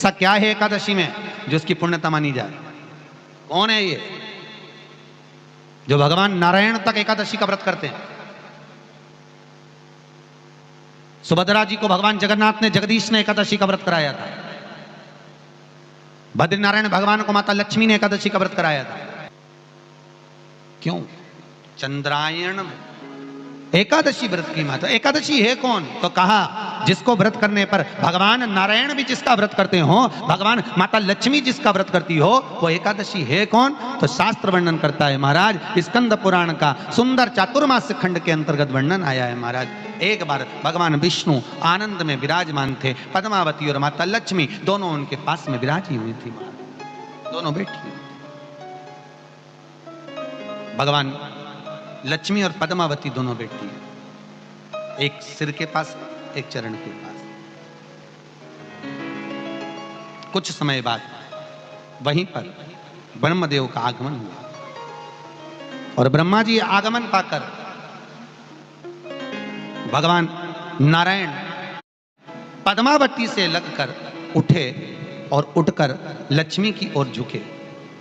ऐसा क्या है एकादशी में जो उसकी पुण्यता मानी जाए? कौन है ये जो भगवान नारायण तक एकादशी का व्रत करते हैं? सुभद्रा जी को भगवान जगन्नाथ ने, जगदीश ने एकादशी का व्रत कराया था। बद्रीनारायण भगवान को माता लक्ष्मी ने एकादशी का व्रत कराया था। क्यों? चंद्रायण एकादशी व्रत की माता। एकादशी है कौन? तो कहा जिसको व्रत करने पर भगवान नारायण भी जिसका व्रत करते हो, भगवान माता लक्ष्मी जिसका व्रत करती हो, वो एकादशी है कौन? तो शास्त्र वर्णन करता है महाराज, स्कंद पुराण का सुंदर चातुर्मास्य खंड के अंतर्गत वर्णन आया है महाराज। एक बार भगवान विष्णु आनंद में विराजमान थे, पद्मावती और माता लक्ष्मी दोनों उनके पास में विराजी हुई थी महाराज, दोनों बैठी हुई थी। भगवान लक्ष्मी और पद्मावती दोनों बैठी हैं, एक सिर के पास, एक चरण के पास। कुछ समय बाद वहीं पर ब्रह्मदेव का आगमन हुआ और ब्रह्मा जी आगमन पाकर भगवान नारायण पद्मावती से लगकर उठे और उठकर लक्ष्मी की ओर झुके।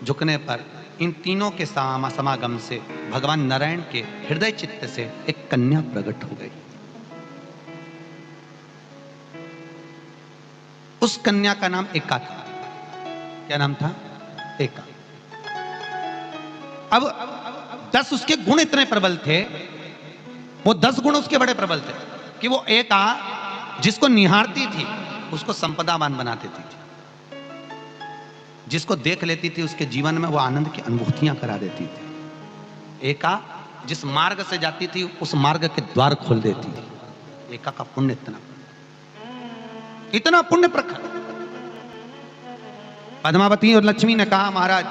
झुकने पर इन तीनों के समागम से भगवान नारायण के हृदय चित्त से एक कन्या प्रकट हो गई। उस कन्या का नाम एका था। क्या नाम था? एका। अब 10 उसके गुण इतने प्रबल थे, वो 10 गुण उसके बड़े प्रबल थे कि वो एका जिसको निहारती थी उसको संपदावान बना देती थी, जिसको देख लेती थी उसके जीवन में वो आनंद की अनुभूतियां करा देती थी। एका जिस मार्ग से जाती थी उस मार्ग के द्वार खोल देती थी। एका का पुण्य इतना पुण्य प्रखर। पद्मावती और लक्ष्मी ने कहा महाराज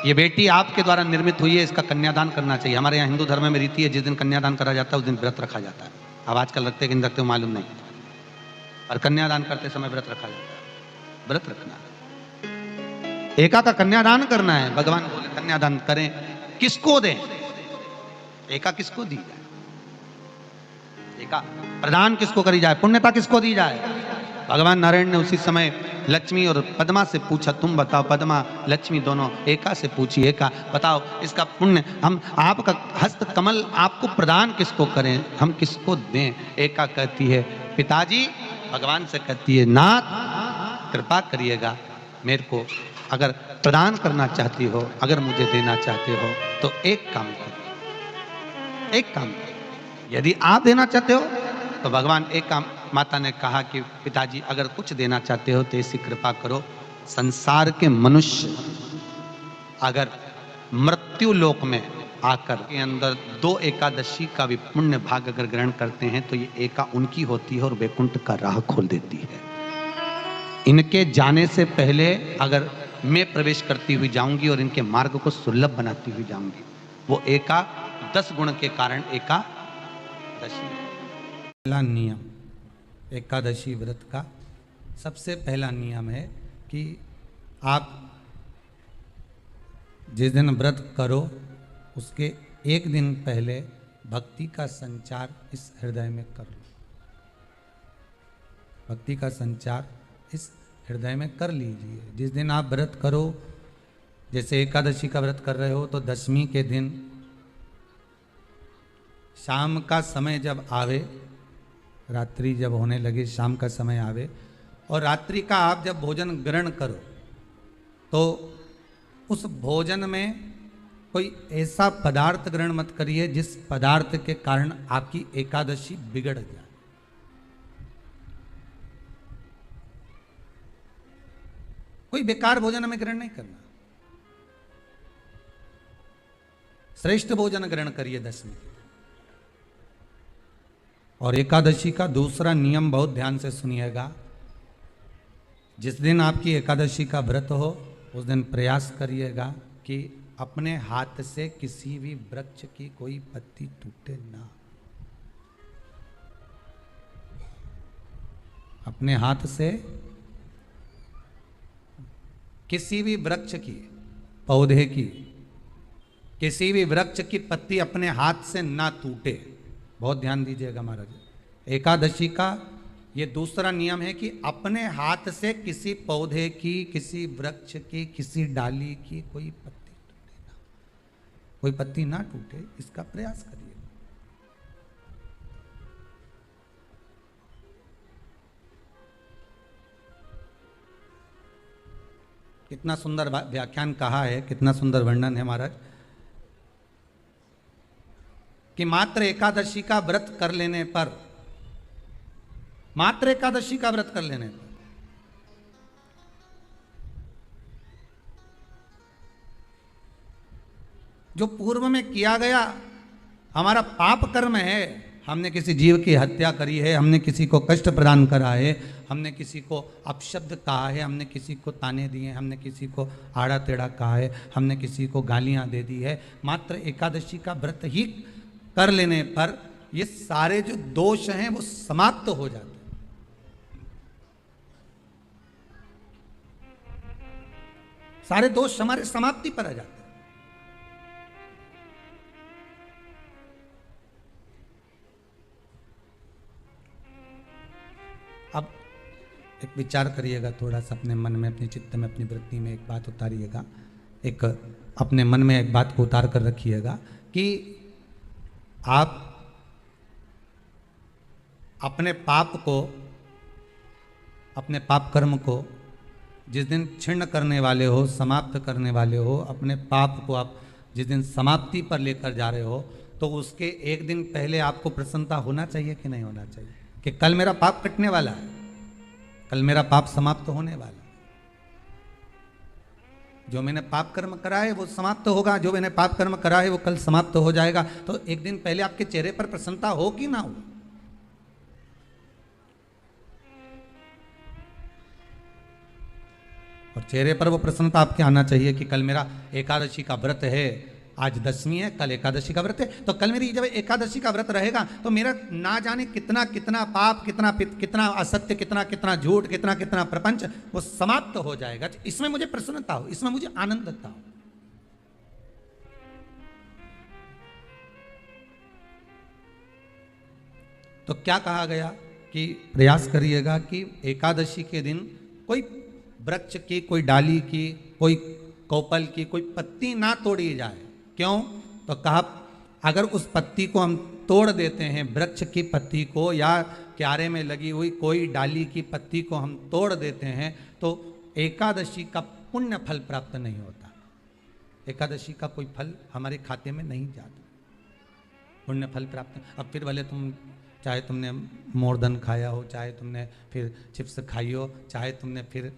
ये बेटी आपके द्वारा निर्मित हुई है, इसका कन्यादान करना चाहिए। हमारे यहाँ हिंदू धर्म में रीति है, जिस दिन कन्यादान करा जाता है उस दिन व्रत रखा जाता है। अब आजकल रखते कि नहीं रखते मालूम नहीं, और कन्यादान करते समय व्रत रखा जाता है। व्रत रखना, एका का कन्यादान करना है। भगवान बोले कन्यादान करें, किसको दें? एका किसको दी जाए? एका प्रदान किसको करी जाए? पुण्यता किसको दी जाए? भगवान नारायण ने उसी समय लक्ष्मी और पद्मा से पूछा, तुम बताओ। पद्मा लक्ष्मी दोनों एका से पूछी, एका बताओ इसका पुण्य, हम आपका हस्त कमल आपको प्रदान किसको करें, हम किसको दें? एका कहती है पिताजी, भगवान से कहती है नाथ कृपा करिएगा, मेरे को अगर प्रदान करना चाहती हो, अगर मुझे देना चाहते हो तो एक काम करो, एक काम करो। यदि आप देना चाहते हो तो भगवान एक काम, माता ने कहा कि पिताजी अगर कुछ देना चाहते हो तो ऐसी कृपा करो, संसार के मनुष्य अगर मृत्यु लोक में आकर के अंदर 2 एकादशी का भी पुण्य भाग अगर ग्रहण करते हैं तो ये एका उनकी होती है और वैकुंठ का राह खोल देती है। इनके जाने से पहले अगर मैं प्रवेश करती हुई जाऊंगी और इनके मार्ग को सुलभ बनाती हुई जाऊंगी, वो एका 10 गुण के कारण एकादशी। पहला नियम एकादशी व्रत का सबसे पहला नियम है कि आप जिस दिन व्रत करो उसके एक दिन पहले भक्ति का संचार इस हृदय में कर लो। भक्ति का संचार इस हृदय में कर लीजिए। जिस दिन आप व्रत करो, जैसे एकादशी का व्रत कर रहे हो तो दशमी के दिन शाम का समय जब आवे, रात्रि जब होने लगे, शाम का समय आवे और रात्रि का आप जब भोजन ग्रहण करो तो उस भोजन में कोई ऐसा पदार्थ ग्रहण मत करिए जिस पदार्थ के कारण आपकी एकादशी बिगड़ जाए। कोई बेकार भोजन हमें ग्रहण नहीं करना, श्रेष्ठ भोजन ग्रहण करिए दशमी। और एकादशी का दूसरा नियम बहुत ध्यान से सुनिएगा, जिस दिन आपकी एकादशी का व्रत हो उस दिन प्रयास करिएगा कि अपने हाथ से किसी भी वृक्ष की कोई पत्ती टूटे ना। अपने हाथ से किसी भी वृक्ष की, पौधे की, किसी भी वृक्ष की पत्ती अपने हाथ से ना टूटे। बहुत ध्यान दीजिएगा महाराज। एकादशी का ये दूसरा नियम है कि अपने हाथ से किसी पौधे की, किसी वृक्ष की, किसी डाली की कोई पत्ती टूटे ना, कोई पत्ती ना टूटे, इसका प्रयास करिए। कितना सुंदर व्याख्यान कहा है, कितना सुंदर वर्णन है महाराज, कि मात्र एकादशी का व्रत कर लेने पर, मात्र एकादशी का व्रत कर लेने पर जो पूर्व में किया गया हमारा पाप कर्म है, हमने किसी जीव की हत्या करी है, हमने किसी को कष्ट प्रदान करा है, हमने किसी को अपशब्द कहा है, हमने किसी को ताने दिए, हमने किसी को आड़ा टेढ़ा कहा है, हमने किसी को गालियां दे दी है, मात्र एकादशी का व्रत ही कर लेने पर ये सारे जो दोष हैं वो समाप्त हो जाते हैं। सारे दोष हमारे समाप्ति पर आ जाते हैं। अब एक विचार करिएगा थोड़ा सा अपने मन में, अपने चित्त में, अपनी वृत्ति में एक बात उतारिएगा, एक अपने मन में एक बात को उतार कर रखिएगा कि आप अपने पाप को, अपने पाप कर्म को जिस दिन छिन्न करने वाले हो, समाप्त करने वाले हो, अपने पाप को आप जिस दिन समाप्ति पर लेकर जा रहे हो, तो उसके एक दिन पहले आपको प्रसन्नता होना चाहिए कि नहीं होना चाहिए कि कल मेरा पाप कटने वाला है, कल मेरा पाप समाप्त होने वाला है। जो मैंने पाप कर्म करा है वो समाप्त होगा, जो मैंने पाप कर्म करा है वो कल समाप्त हो जाएगा। तो एक दिन पहले आपके चेहरे पर प्रसन्नता हो कि ना हो? और चेहरे पर वो प्रसन्नता आपके आना चाहिए कि कल मेरा एकादशी का व्रत है, आज दशमी है, कल एकादशी का व्रत है, तो कल मेरी जब एकादशी का व्रत रहेगा तो मेरा ना जाने कितना कितना पाप, कितना कितना असत्य, कितना कितना झूठ, कितना कितना प्रपंच वो समाप्त हो जाएगा। इसमें मुझे प्रसन्नता हो, इसमें मुझे आनंदता हो। तो क्या कहा गया कि प्रयास करिएगा कि एकादशी के दिन कोई वृक्ष की, कोई डाली की, कोई कोपल की कोई पत्ती ना तोड़ी जाए। क्यों? तो कहा अगर उस पत्ती को हम तोड़ देते हैं, वृक्ष की पत्ती को या क्यारे में लगी हुई कोई डाली की पत्ती को हम तोड़ देते हैं तो एकादशी का पुण्य फल प्राप्त नहीं होता, एकादशी का कोई फल हमारे खाते में नहीं जाता, पुण्य फल प्राप्त। अब फिर भले तुम चाहे तुमने मोरधन खाया हो, चाहे तुमने फिर चिप्स खाई हो, चाहे तुमने फिर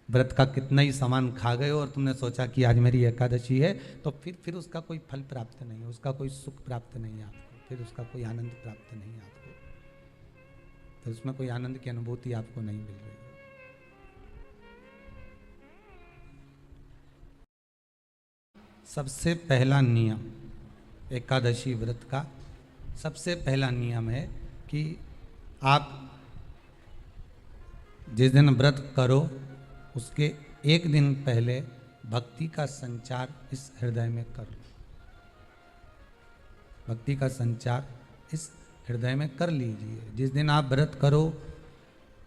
व्रत का कितना ही सामान खा गए हो और तुमने सोचा कि आज मेरी एकादशी है, तो फिर उसका कोई फल प्राप्त नहीं है, उसका कोई सुख प्राप्त नहीं है आपको, फिर उसका कोई आनंद प्राप्त नहीं है आपको, तो उसमें कोई आनंद की अनुभूति आपको नहीं मिल रही है। सबसे पहला नियम एकादशी व्रत का, सबसे पहला नियम है कि आप जिस दिन व्रत करो उसके एक दिन पहले भक्ति का संचार इस हृदय में कर लो, भक्ति का संचार इस हृदय में कर लीजिए। जिस दिन आप व्रत करो,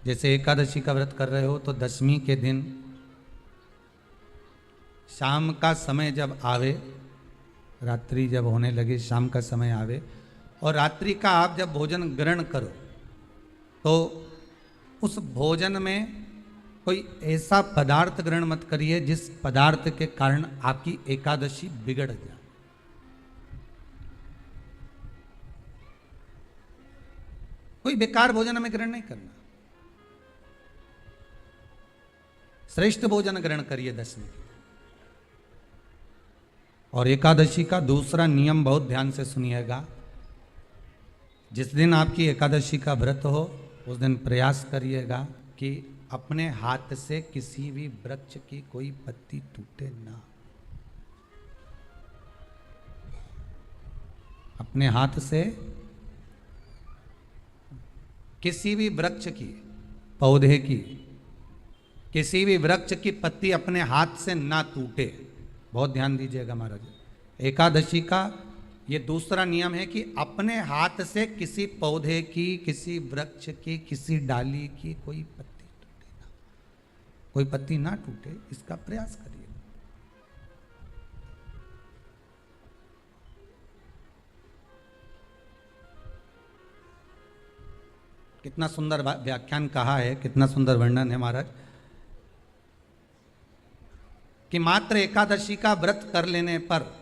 जैसे एकादशी का व्रत कर रहे हो तो दशमी के दिन शाम का समय जब आवे, रात्रि जब होने लगे, शाम का समय आवे और रात्रि का आप जब भोजन ग्रहण करो तो उस भोजन में कोई ऐसा पदार्थ ग्रहण मत करिए जिस पदार्थ के कारण आपकी एकादशी बिगड़ जाए। कोई बेकार भोजन हमें ग्रहण नहीं करना, श्रेष्ठ भोजन ग्रहण करिए दशमी। और एकादशी का दूसरा नियम बहुत ध्यान से सुनिएगा, जिस दिन आपकी एकादशी का व्रत हो उस दिन प्रयास करिएगा कि अपने हाथ से किसी भी वृक्ष की कोई पत्ती टूटे ना, अपने हाथ से किसी भी वृक्ष की, पौधे की, किसी भी वृक्ष की पत्ती अपने हाथ से ना टूटे। बहुत ध्यान दीजिएगा महाराज, एकादशी का ये दूसरा नियम है कि अपने हाथ से किसी पौधे की, किसी वृक्ष की, किसी डाली की कोई पत्ती टूटे ना, कोई पत्ती ना टूटे, इसका प्रयास करिए। कितना सुंदर व्याख्यान कहा है, कितना सुंदर वर्णन है महाराज, कि मात्र एकादशी का व्रत कर लेने पर,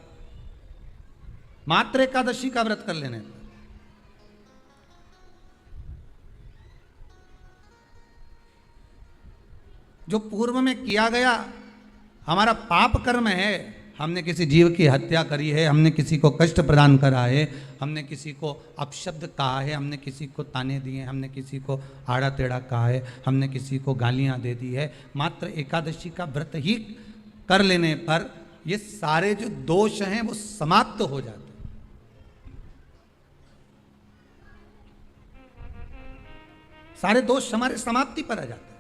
मात्र एकादशी का व्रत कर लेने पर जो पूर्व में किया गया हमारा पाप कर्म है, हमने किसी जीव की हत्या करी है, हमने किसी को कष्ट प्रदान करा है, हमने किसी को अपशब्द कहा है, हमने किसी को ताने दिए, हमने किसी को आड़ा टेढ़ा कहा है, हमने किसी को गालियां दे दी है, मात्र एकादशी का व्रत ही कर लेने पर ये सारे जो दोष हैं वो समाप्त हो जाते हैं। सारे दोष हमारे समाप्ति पर आ जाते हैं।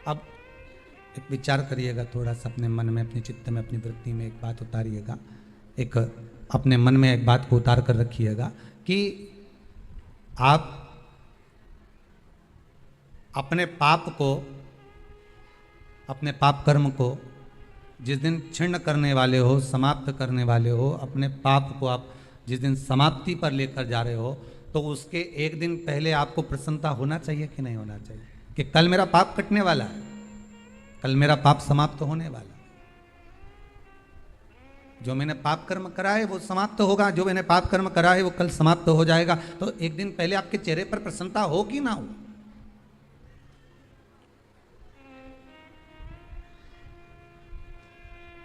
अब एक विचार करिएगा थोड़ा सा अपने मन में, अपने चित्त में, अपनी वृत्ति में एक बात उतारिएगा, एक अपने मन में एक बात को उतार कर रखिएगा कि आप अपने पाप को, अपने पाप कर्म को जिस दिन छिन्न करने वाले हो, समाप्त करने वाले हो, अपने पाप को आप जिस दिन समाप्ति पर लेकर जा रहे हो, तो उसके एक दिन पहले आपको प्रसन्नता होना चाहिए कि नहीं होना चाहिए कि कल मेरा पाप कटने वाला है, कल मेरा पाप समाप्त होने वाला है। जो मैंने पाप कर्म करा है वो समाप्त होगा, जो मैंने पाप कर्म करा है वो कल समाप्त हो जाएगा। तो एक दिन पहले आपके चेहरे पर प्रसन्नता हो कि ना हो?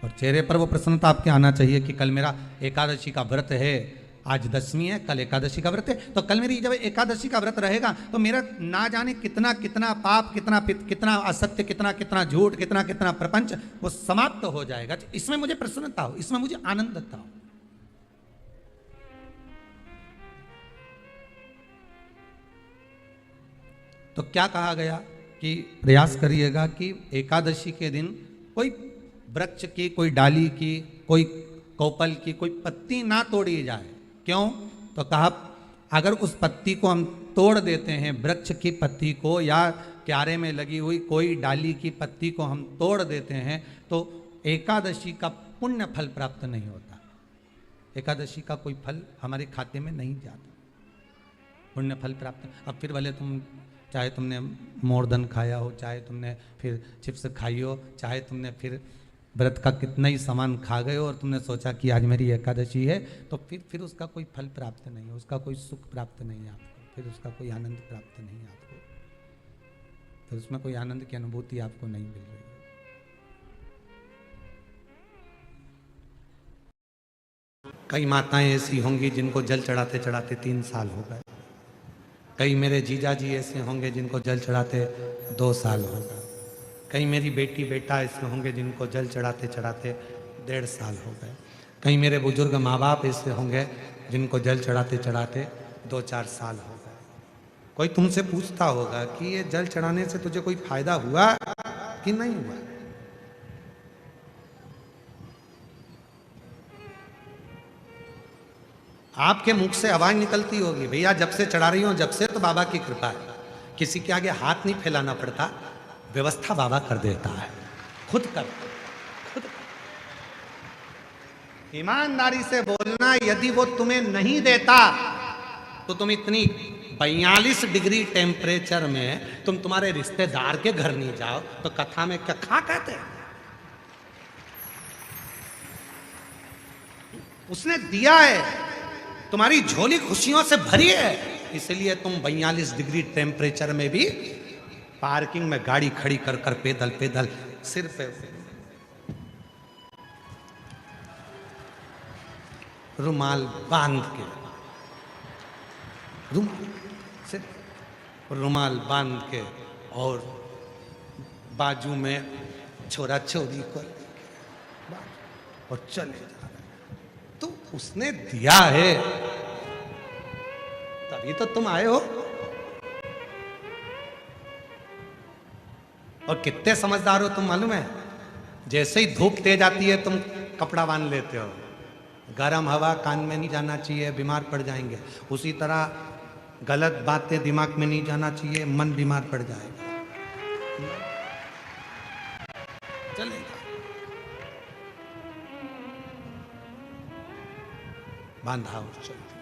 और चेहरे पर वो प्रसन्नता आपके आना चाहिए कि कल मेरा एकादशी का व्रत है, आज दशमी है, कल एकादशी का व्रत है, तो कल मेरी जब एकादशी का व्रत रहेगा तो मेरा ना जाने कितना कितना पाप, कितना कितना असत्य, कितना कितना झूठ, कितना कितना प्रपंच वो समाप्त हो जाएगा। इसमें मुझे प्रसन्नता हो, इसमें मुझे आनंदता हो। तो क्या कहा गया कि प्रयास करिएगा कि एकादशी के दिन कोई वृक्ष की, कोई डाली की, कोई कोपल की कोई पत्ती ना तोड़ी जाए। क्यों? तो कहा अगर उस पत्ती को हम तोड़ देते हैं, वृक्ष की पत्ती को या क्यारे में लगी हुई कोई डाली की पत्ती को हम तोड़ देते हैं तो एकादशी का पुण्य फल प्राप्त नहीं होता, एकादशी का कोई फल हमारे खाते में नहीं जाता, पुण्य फल प्राप्त। अब फिर भले तुम चाहे तुमने मोरधन खाया हो, चाहे तुमने फिर चिप्स खाई हो, चाहे तुमने फिर व्रत का कितना ही सामान खा गए हो और तुमने सोचा कि आज मेरी एकादशी है, तो फिर उसका कोई फल प्राप्त नहीं है, उसका कोई सुख प्राप्त नहीं है आपको, फिर उसका कोई आनंद प्राप्त नहीं है आपको, फिर उसमें कोई आनंद की अनुभूति आपको नहीं मिल रही है। कई माताएं ऐसी होंगी जिनको जल चढ़ाते चढ़ाते 3 साल हो गए, कई मेरे जीजा जी ऐसे होंगे जिनको जल चढ़ाते 2 साल हो गए, कई मेरी बेटी बेटा ऐसे होंगे जिनको जल चढ़ाते चढ़ाते 1.5 साल हो गए, कई मेरे बुजुर्ग माँ बाप ऐसे होंगे जिनको जल चढ़ाते चढ़ाते 2-4 साल हो गए। कोई तुमसे पूछता होगा कि ये जल चढ़ाने से तुझे कोई फायदा हुआ कि नहीं हुआ? आपके मुख से आवाज निकलती होगी, भैया जब से चढ़ा रही हो जब से तो बाबा की कृपा है, किसी के आगे हाथ नहीं फैलाना पड़ता, व्यवस्था बाबा कर देता है, खुद कर। ईमानदारी से बोलना, यदि वो तुम्हें नहीं देता तो तुम इतनी 42 डिग्री टेम्परेचर में तुम तुम्हारे रिश्तेदार के घर नहीं जाओ तो कथा में क्या खा कहते हैं? उसने दिया है, तुम्हारी झोली खुशियों से भरी है, इसलिए तुम 42 डिग्री टेम्परेचर में भी पार्किंग में गाड़ी खड़ी कर कर पैदल पैदल सिर पे रुमाल बांध के, रुमाल बांध के और बाजू में छोरा छोरी को और चले जा रहे। तो उसने दिया है तभी तो तुम आए हो। और कितने समझदार हो तुम मालूम है, जैसे ही धूप तेज आती है तुम कपड़ा बांध लेते हो, गर्म हवा कान में नहीं जाना चाहिए, बीमार पड़ जाएंगे। उसी तरह गलत बातें दिमाग में नहीं जाना चाहिए, मन बीमार पड़ जाएगा। चलेगा, बांधा और चलती है।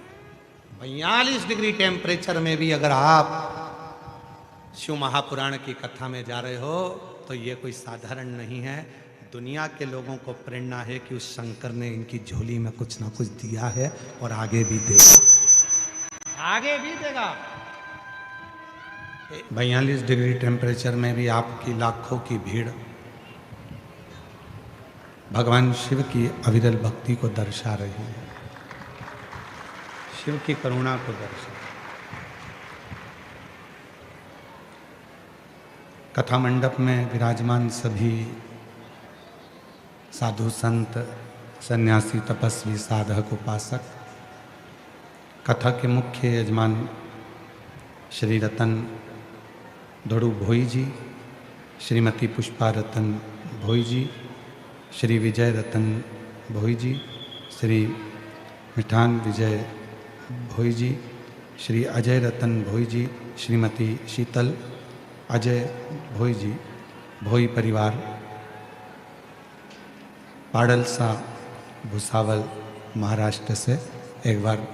42 डिग्री टेम्परेचर में भी अगर आप शिव महापुराण की कथा में जा रहे हो तो ये कोई साधारण नहीं है। दुनिया के लोगों को प्रेरणा है कि उस शंकर ने इनकी झोली में कुछ ना कुछ दिया है और आगे भी देगा, आगे भी देगा। 42 डिग्री टेम्परेचर में भी आपकी लाखों की भीड़ भगवान शिव की अविरल भक्ति को दर्शा रही है, शिव की करुणा को दर्शा। कथा मंडप में विराजमान सभी साधु संत, सन्यासी, तपस्वी, साधक, उपासक, कथा के मुख्य यजमान श्री रतन धड़ू भोई जी, श्रीमती पुष्पा रतन भोई जी, श्री विजय रतन भोई जी, श्री मिठान विजय भोई जी, श्री अजय रतन भोई जी, श्रीमती शीतल अजय भोई जी, भोई परिवार, पाडलसा भुसावल महाराष्ट्र से एक बार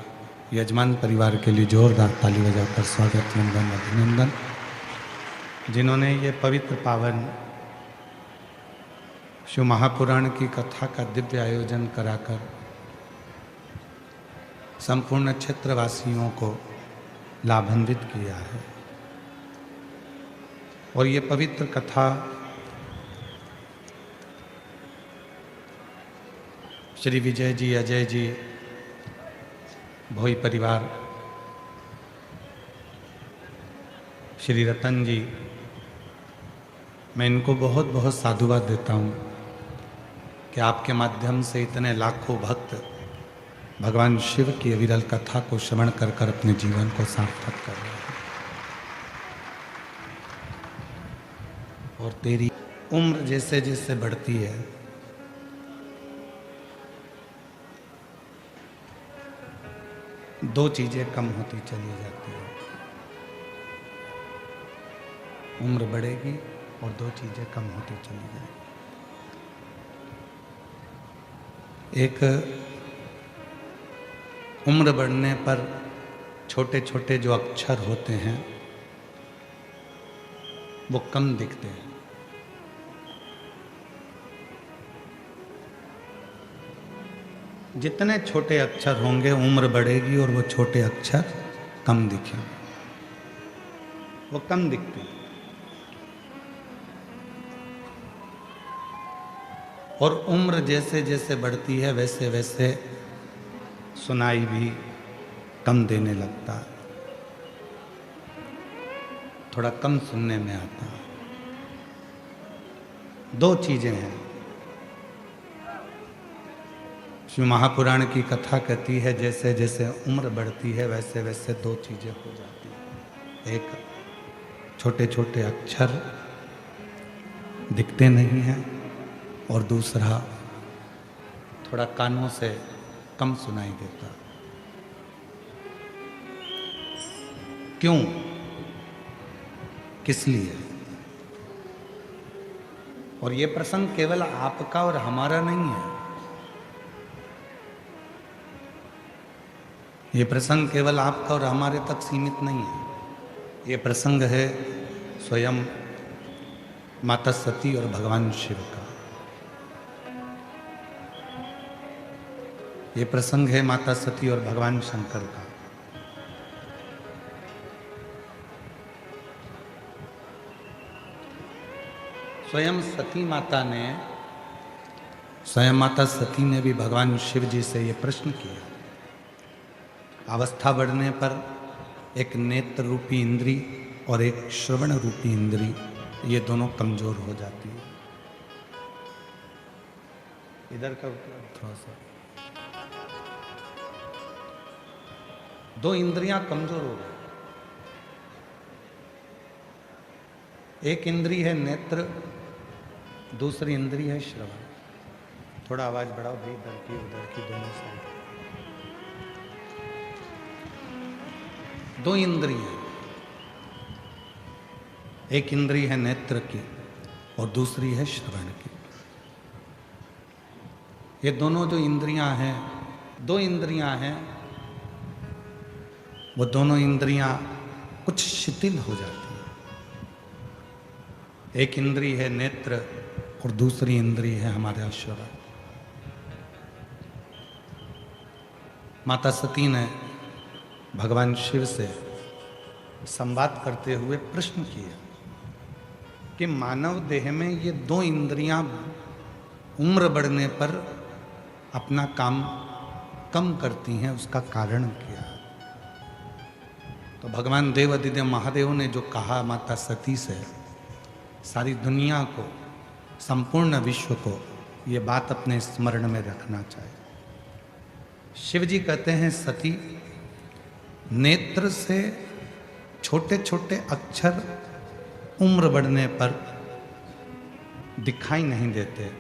यजमान परिवार के लिए जोरदार ताली बजाकर स्वागत, वंदन, अभिनंदन। जिन्होंने ये पवित्र पावन शिव महापुराण की कथा का दिव्य आयोजन कराकर संपूर्ण क्षेत्रवासियों को लाभान्वित किया है। और ये पवित्र कथा श्री विजय जी, अजय जी, भोई परिवार, श्री रतन जी, मैं इनको बहुत बहुत साधुवाद देता हूँ कि आपके माध्यम से इतने लाखों भक्त भगवान शिव की अविरल कथा को श्रवण कर कर अपने जीवन को सार्थक कर रहे हैं। और तेरी उम्र जैसे जैसे बढ़ती है, दो चीजें कम होती चली जाती है। उम्र बढ़ेगी और दो चीजें कम होती चली जाएगी। एक, उम्र बढ़ने पर छोटे छोटे जो अक्षर होते हैं वो कम दिखते हैं। जितने छोटे अक्षर होंगे उम्र बढ़ेगी और वो छोटे अक्षर कम दिखेंगे, वो कम दिखते हैं। और उम्र जैसे जैसे बढ़ती है वैसे वैसे सुनाई भी कम देने लगता है, थोड़ा कम सुनने में आता है। दो चीजें हैं। शिव महापुराण की कथा कहती है जैसे जैसे उम्र बढ़ती है वैसे वैसे दो चीजें हो जाती हैं। एक, छोटे छोटे अक्षर दिखते नहीं हैं, और दूसरा, थोड़ा कानों से कम सुनाई देता। क्यों, किस लिए? और ये प्रसंग केवल आपका और हमारा नहीं है। ये प्रसंग केवल आपका और हमारे तक सीमित नहीं है। ये प्रसंग है स्वयं माता सती और भगवान शिव का। ये प्रसंग है माता सती और भगवान शंकर का। स्वयं माता सती ने भी भगवान शिव जी से ये प्रश्न किया। अवस्था बढ़ने पर एक नेत्र रूपी इंद्री और एक श्रवण रूपी इंद्री, ये दोनों कमजोर हो जाती है। इधर का थोड़ा सा, दो इंद्रियां कमजोर हो गई। एक इंद्री है नेत्र, दूसरी इंद्री है श्रवण। थोड़ा आवाज बढ़ाओ भाई, इधर की उधर की दोनों साइड। दो इंद्रियां, एक इंद्री है नेत्र की और दूसरी है श्रवण की। ये दोनों जो इंद्रियां हैं, दो इंद्रियां हैं, वो दोनों इंद्रियां कुछ शिथिल हो जाती हैं। एक इंद्री है नेत्र और दूसरी इंद्री है हमारा श्रवण। माता सती ने भगवान शिव से संवाद करते हुए प्रश्न किया कि मानव देह में ये दो इंद्रियां उम्र बढ़ने पर अपना काम कम करती हैं, उसका कारण क्या है? तो भगवान देवादिदेव महादेव ने जो कहा माता सती से, सारी दुनिया को, संपूर्ण विश्व को ये बात अपने स्मरण में रखना चाहिए। शिव जी कहते हैं, सती, नेत्र से छोटे छोटे अक्षर उम्र बढ़ने पर दिखाई नहीं देते।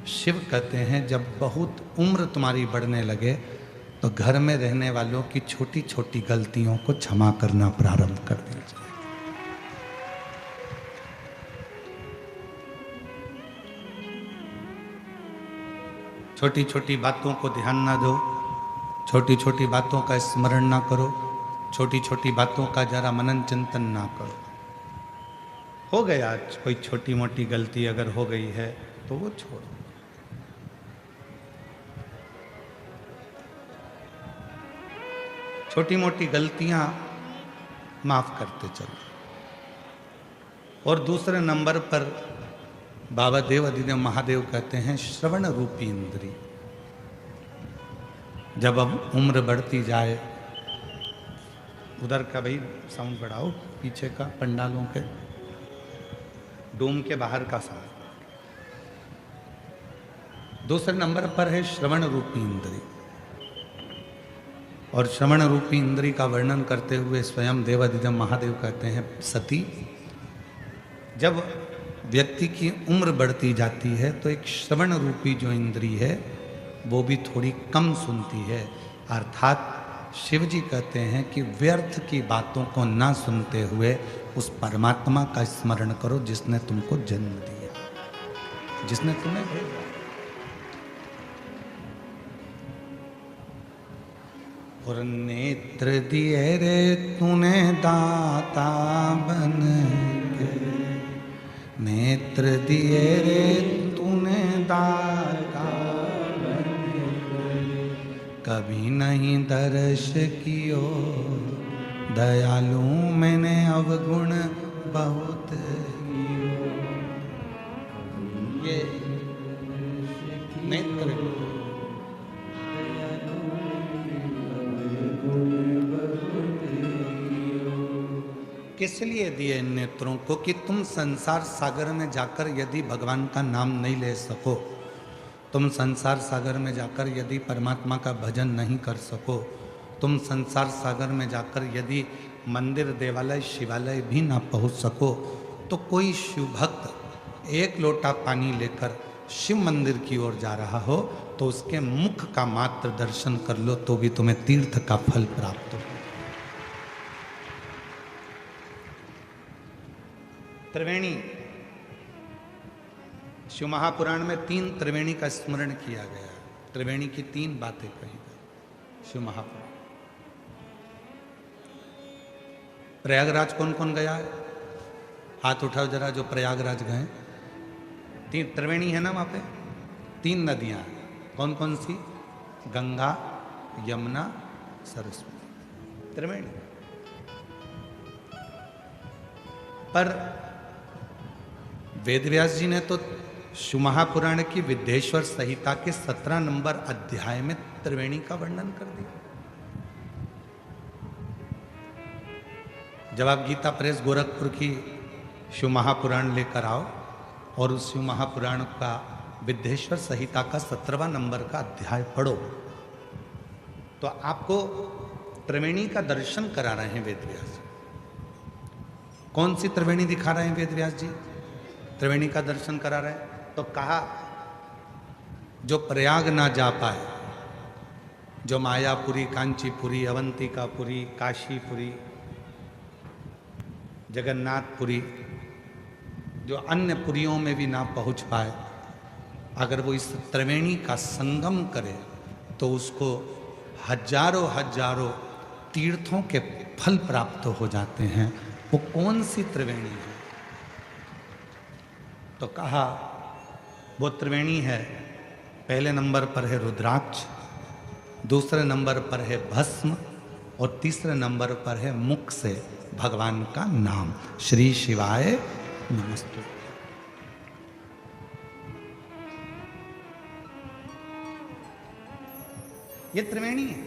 शिव कहते हैं, जब बहुत उम्र तुम्हारी बढ़ने लगे तो घर में रहने वालों की छोटी छोटी गलतियों को क्षमा करना प्रारंभ कर दीजिए। छोटी छोटी बातों को ध्यान ना दो, छोटी छोटी बातों का स्मरण ना करो, छोटी छोटी बातों का जरा मनन चिंतन ना करो। हो गया कोई छोटी मोटी गलती अगर हो गई है तो वो छोड़ो। छोटी मोटी गलतियां माफ करते चलो। और दूसरे नंबर पर बाबा देवादिदेव महादेव कहते हैं, श्रवण रूपी इंद्री। जब अब उम्र बढ़ती जाए, उधर का भाई साउंड बढ़ाओ, पीछे का पंडालों के डोम के बाहर का साउंड। दूसरे नंबर पर है श्रवण रूपी इंद्री। और श्रवण रूपी इंद्री का वर्णन करते हुए स्वयं देवादिदेव महादेव कहते हैं, सती, जब व्यक्ति की उम्र बढ़ती जाती है तो एक श्रवण रूपी जो इंद्री है वो भी थोड़ी कम सुनती है। अर्थात शिव जी कहते हैं कि व्यर्थ की बातों को ना सुनते हुए उस परमात्मा का स्मरण करो जिसने तुमको जन्म दिया, जिसने तुम्हें भेजा। और नेत्र दिए रे तूने दाता बन के, नेत्र दिए रे तूने दाता बन के, कभी नहीं दर्श कियो दयालु मैंने अवगुण बहुत कियो। ये नेत्र किस लिए दिए इन नेत्रों को? कि तुम संसार सागर में जाकर यदि भगवान का नाम नहीं ले सको, तुम संसार सागर में जाकर यदि परमात्मा का भजन नहीं कर सको, तुम संसार सागर में जाकर यदि मंदिर देवालय शिवालय भी ना पहुंच सको, तो कोई शिव भक्त एक लोटा पानी लेकर शिव मंदिर की ओर जा रहा हो तो उसके मुख का मात्र दर्शन कर लो तो भी तुम्हें तीर्थ का फल प्राप्त हो। त्रिवेणी, शिव महापुराण में 3 त्रिवेणी का स्मरण किया गया। त्रिवेणी की 3 बातें कही गई शिव महापुराण। प्रयागराज कौन कौन गया है? हाथ उठाओ जरा जो प्रयागराज गए। 3 त्रिवेणी है ना वहां पे, 3 नदियां। कौन कौन सी? गंगा, यमुना, सरस्वती, त्रिवेणी। पर वेदव्यास जी ने तो शिव महापुराण की विद्येश्वर संहिता के 17 नंबर अध्याय में त्रिवेणी का वर्णन कर दिया। जब आप गीता प्रेस गोरखपुर की शिव महापुराण लेकर आओ और उस शिव महापुराण का विद्येश्वर संहिता का 17वां नंबर का अध्याय पढ़ो तो आपको त्रिवेणी का दर्शन करा रहे हैं वेदव्यास। कौन सी त्रिवेणी दिखा रहे हैं वेद व्यास जी? त्रिवेणी का दर्शन करा रहे हैं। तो कहा जो प्रयाग ना जा पाए, जो मायापुरी, कांचीपुरी, अवंतिकापुरी, काशीपुरी, जगन्नाथपुरी, जो अन्य पुरियों में भी ना पहुंच पाए, अगर वो इस त्रिवेणी का संगम करे तो उसको हजारों हजारों तीर्थों के फल प्राप्त हो जाते हैं। वो कौन सी त्रिवेणी है? तो कहा वो त्रिवेणी है, पहले नंबर पर है रुद्राक्ष, दूसरे नंबर पर है भस्म और तीसरे नंबर पर है मुख से भगवान का नाम, श्री शिवाय नमस्ते। ये त्रिवेणी है।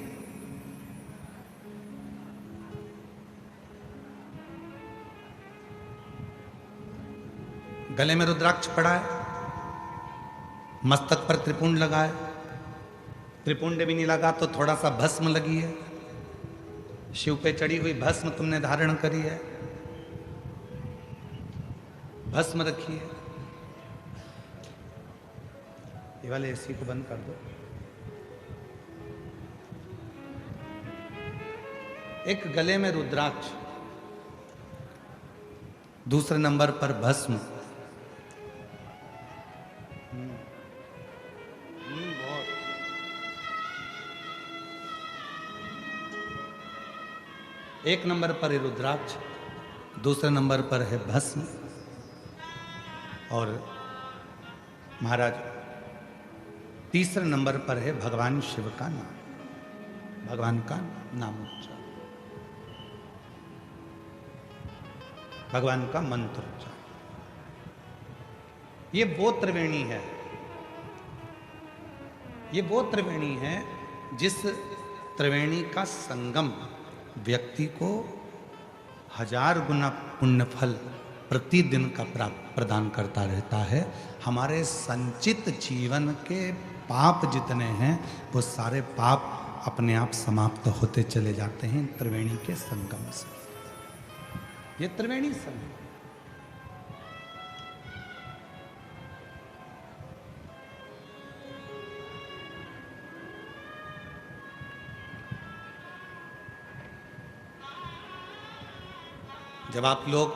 गले में रुद्राक्ष पड़ा है, मस्तक पर त्रिपुंड लगा है, त्रिपुंड भी नहीं लगा तो थोड़ा सा भस्म लगी है, शिव पे चढ़ी हुई भस्म तुमने धारण करी है, भस्म रखी है। ये वाले एसी को बंद कर दो। एक गले में रुद्राक्ष, दूसरे नंबर पर भस्म, एक नंबर पर है रुद्राक्ष, दूसरे नंबर पर है भस्म और महाराज तीसरे नंबर पर है भगवान शिव का नाम, भगवान का नाम उच्चारण, भगवान का मंत्र उच्चारण। ये वो त्रिवेणी है, ये वो त्रिवेणी है जिस त्रिवेणी का संगम व्यक्ति को 1000 गुना पुण्य फल प्रतिदिन का प्रदान करता रहता है। हमारे संचित जीवन के पाप जितने हैं वो सारे पाप अपने आप समाप्त होते चले जाते हैं त्रिवेणी के संगम से। ये त्रिवेणी संगम। जब आप लोग,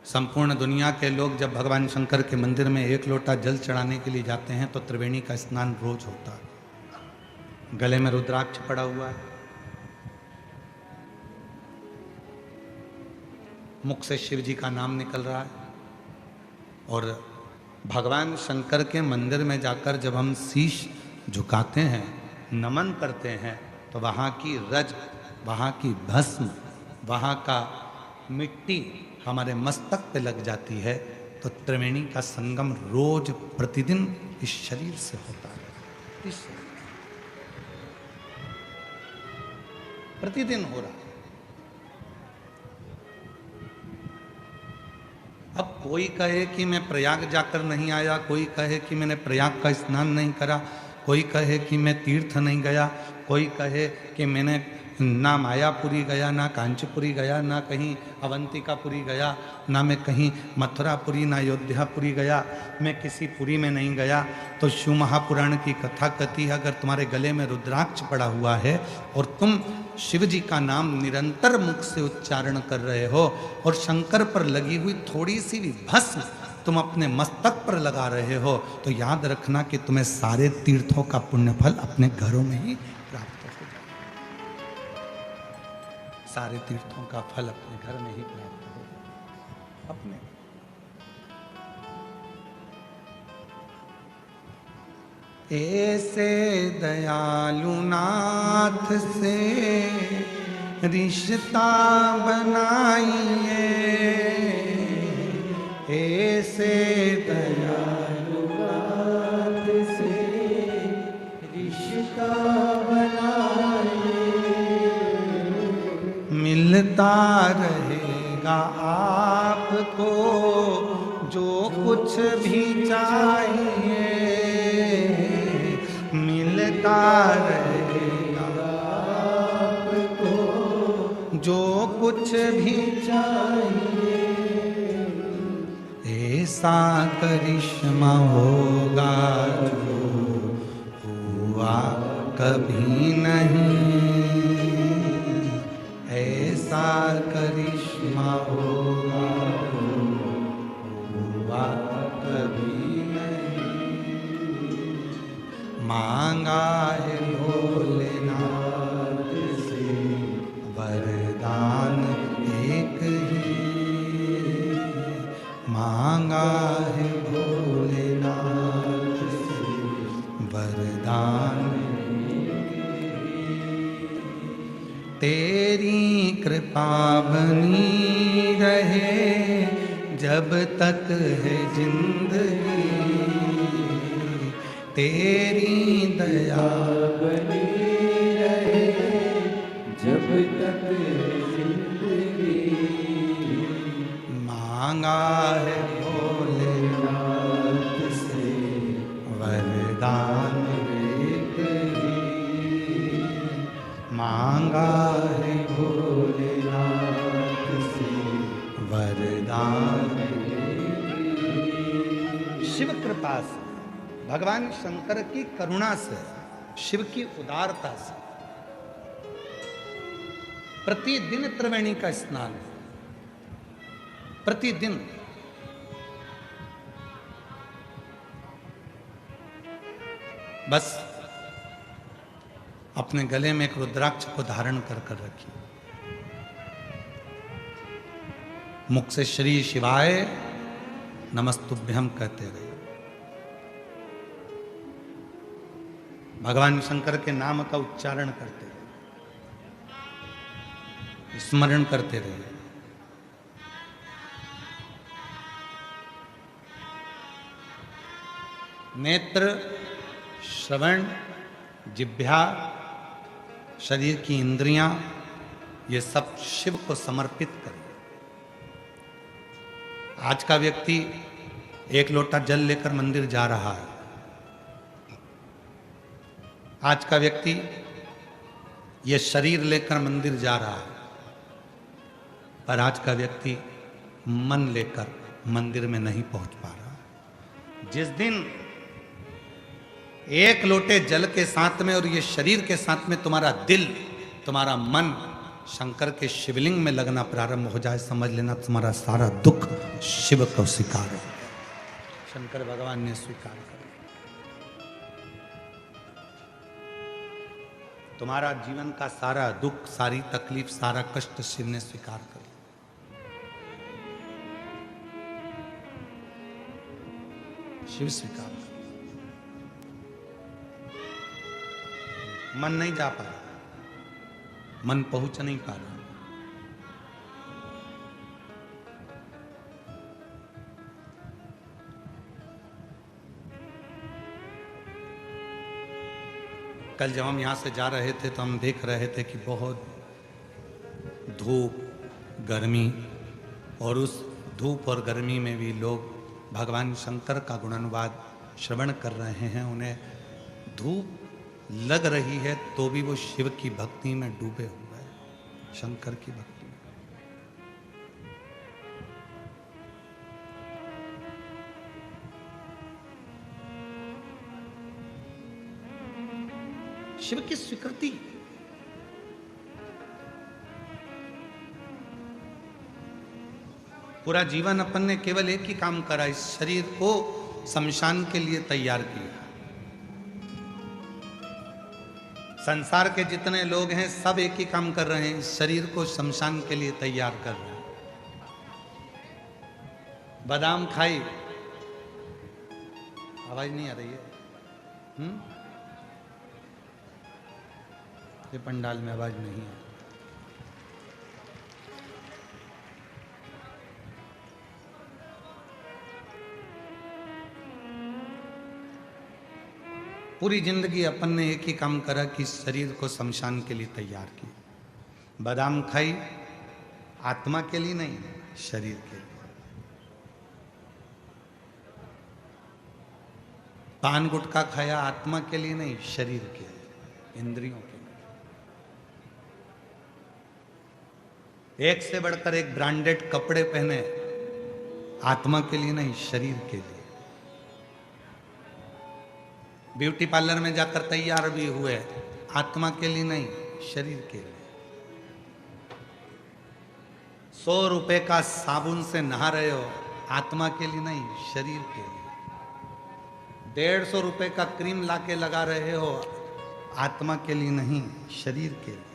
संपूर्ण दुनिया के लोग जब भगवान शंकर के मंदिर में एक लोटा जल चढ़ाने के लिए जाते हैं तो त्रिवेणी का स्नान रोज होता है। गले में रुद्राक्ष पड़ा हुआ है, मुख से शिव जी का नाम निकल रहा है और भगवान शंकर के मंदिर में जाकर जब हम शीश झुकाते हैं, नमन करते हैं, तो वहाँ की रज, वहाँ की भस्म, वहाँ का मिट्टी हमारे मस्तक पे लग जाती है। तो त्रिवेणी का संगम रोज प्रतिदिन इस शरीर से होता है, इस प्रतिदिन हो रहा है। अब कोई कहे कि मैं प्रयाग जाकर नहीं आया, कोई कहे कि मैंने प्रयाग का स्नान नहीं करा, कोई कहे कि मैं तीर्थ नहीं गया, कोई कहे कि मैंने ना मायापुरी गया, ना कांचीपुरी गया, ना कहीं अवंतिकापुरी गया, ना मैं कहीं मथुरापुरी, ना अयोध्यापुरी गया, मैं किसी पुरी में नहीं गया। तो शिव महापुराण की कथा कहती है, अगर तुम्हारे गले में रुद्राक्ष पड़ा हुआ है और तुम शिव जी का नाम निरंतर मुख से उच्चारण कर रहे हो और शंकर पर लगी हुई थोड़ी सी भी भस्म तुम अपने मस्तक पर लगा रहे हो, तो याद रखना कि तुम्हें सारे तीर्थों का पुण्य फल अपने घरों में ही प्राप्त हो जाए। सारे तीर्थों का फल अपने घर में ही प्राप्त हो जाए। अपने ऐसे दयालु नाथ से रिश्ता बनाइए, ऐसे दयालु नाथ से रिश्ता बनाइए, मिलता रहेगा आपको जो कुछ भी चाहिए, मिलता रहेगा आपको जो कुछ भी चाहिए, ऐसा करिश्मा होगा जो हुआ कभी नहीं, ऐसा करिश्मा होगा जो हुआ कभी नहीं। मांगा है भोलेनाथ से वरदान एक ही, मांगा है भोलेनाथ से वरदान। तेरी कृपा बनी रहे जब तक है जिंदगी, तेरी दया बनी रहे जब तक है जिंदगी। मांगा है भोलेनाथ से वरदान एक ही, मांगा है भोलेनाथ से वरदान। शिव कृपा से, भगवान शंकर की करुणा से, शिव की उदारता से प्रतिदिन त्रिवेणी का स्नान, प्रतिदिन। बस अपने गले में एक रुद्राक्ष को धारण कर कर रखिए, मुख से श्री शिवाय नमस्तुभ्यम कहते रहे, भगवान शंकर के नाम का उच्चारण करते रहे, स्मरण करते रहे। नेत्र, श्रवण, जिह्वा, शरीर की इंद्रियां, ये सब शिव को समर्पित करें। आज का व्यक्ति एक लोटा जल लेकर मंदिर जा रहा है, आज का व्यक्ति ये शरीर लेकर मंदिर जा रहा है, पर आज का व्यक्ति मन लेकर मंदिर में नहीं पहुंच पा रहा। जिस दिन एक लोटे जल के साथ में और ये शरीर के साथ में तुम्हारा दिल, तुम्हारा मन शंकर के शिवलिंग में लगना प्रारंभ हो जाए, समझ लेना तुम्हारा सारा दुख शिव को स्वीकार है, शंकर भगवान ने स्वीकार कर। तुम्हारा जीवन का सारा दुख, सारी तकलीफ, सारा कष्ट शिव ने स्वीकार कर। शिव स्वीकार कर। मन नहीं जा पा रहा, मन पहुंच नहीं पा रहा। कल जब हम यहां से जा रहे थे तो हम देख रहे थे कि बहुत धूप, गर्मी, और उस धूप और गर्मी में भी लोग भगवान शंकर का गुणानुवाद श्रवण कर रहे हैं। उन्हें धूप लग रही है तो भी वो शिव की भक्ति में डूबे हुए हैं, शंकर की भक्ति में। शिव की स्वीकृति, पूरा जीवन अपन ने केवल एक ही काम करा, इस शरीर को शमशान के लिए तैयार किया। संसार के जितने लोग हैं सब एक ही काम कर रहे हैं, इस शरीर को शमशान के लिए तैयार कर रहे हैं। बादाम खाई, आवाज नहीं आ रही है? ये पंडाल में आवाज नहीं है। पूरी जिंदगी अपन ने एक ही काम करा कि शरीर को शमशान के लिए तैयार किया। बादाम खाई, आत्मा के लिए नहीं, शरीर के लिए। पान गुटखा खाया, आत्मा के लिए नहीं, शरीर के लिए, इंद्रियों के लिए। एक से बढ़कर एक ब्रांडेड कपड़े पहने, आत्मा के लिए नहीं, शरीर के लिए। ब्यूटी पार्लर में जाकर तैयार भी हुए, आत्मा के लिए नहीं, शरीर के लिए। 100 रुपए का साबुन से नहा रहे हो, आत्मा के लिए नहीं, शरीर के लिए। 150 रुपए का क्रीम लाके लगा रहे हो, आत्मा के लिए नहीं, शरीर के लिए।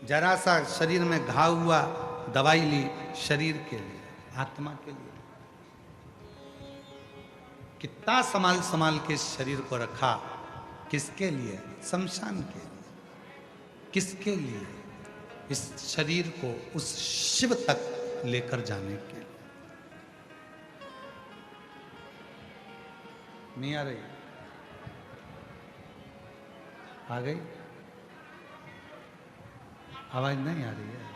जरा सा शरीर में घाव हुआ, दवाई ली, शरीर के लिए, आत्मा के लिए। कितना संभाल संभाल के इस शरीर को रखा, किसके लिए? शमशान के लिए। किसके लिए? इस शरीर को उस शिव तक लेकर जाने के लिए। नहीं आ रही? आ गई? आवाज नहीं आ रही है?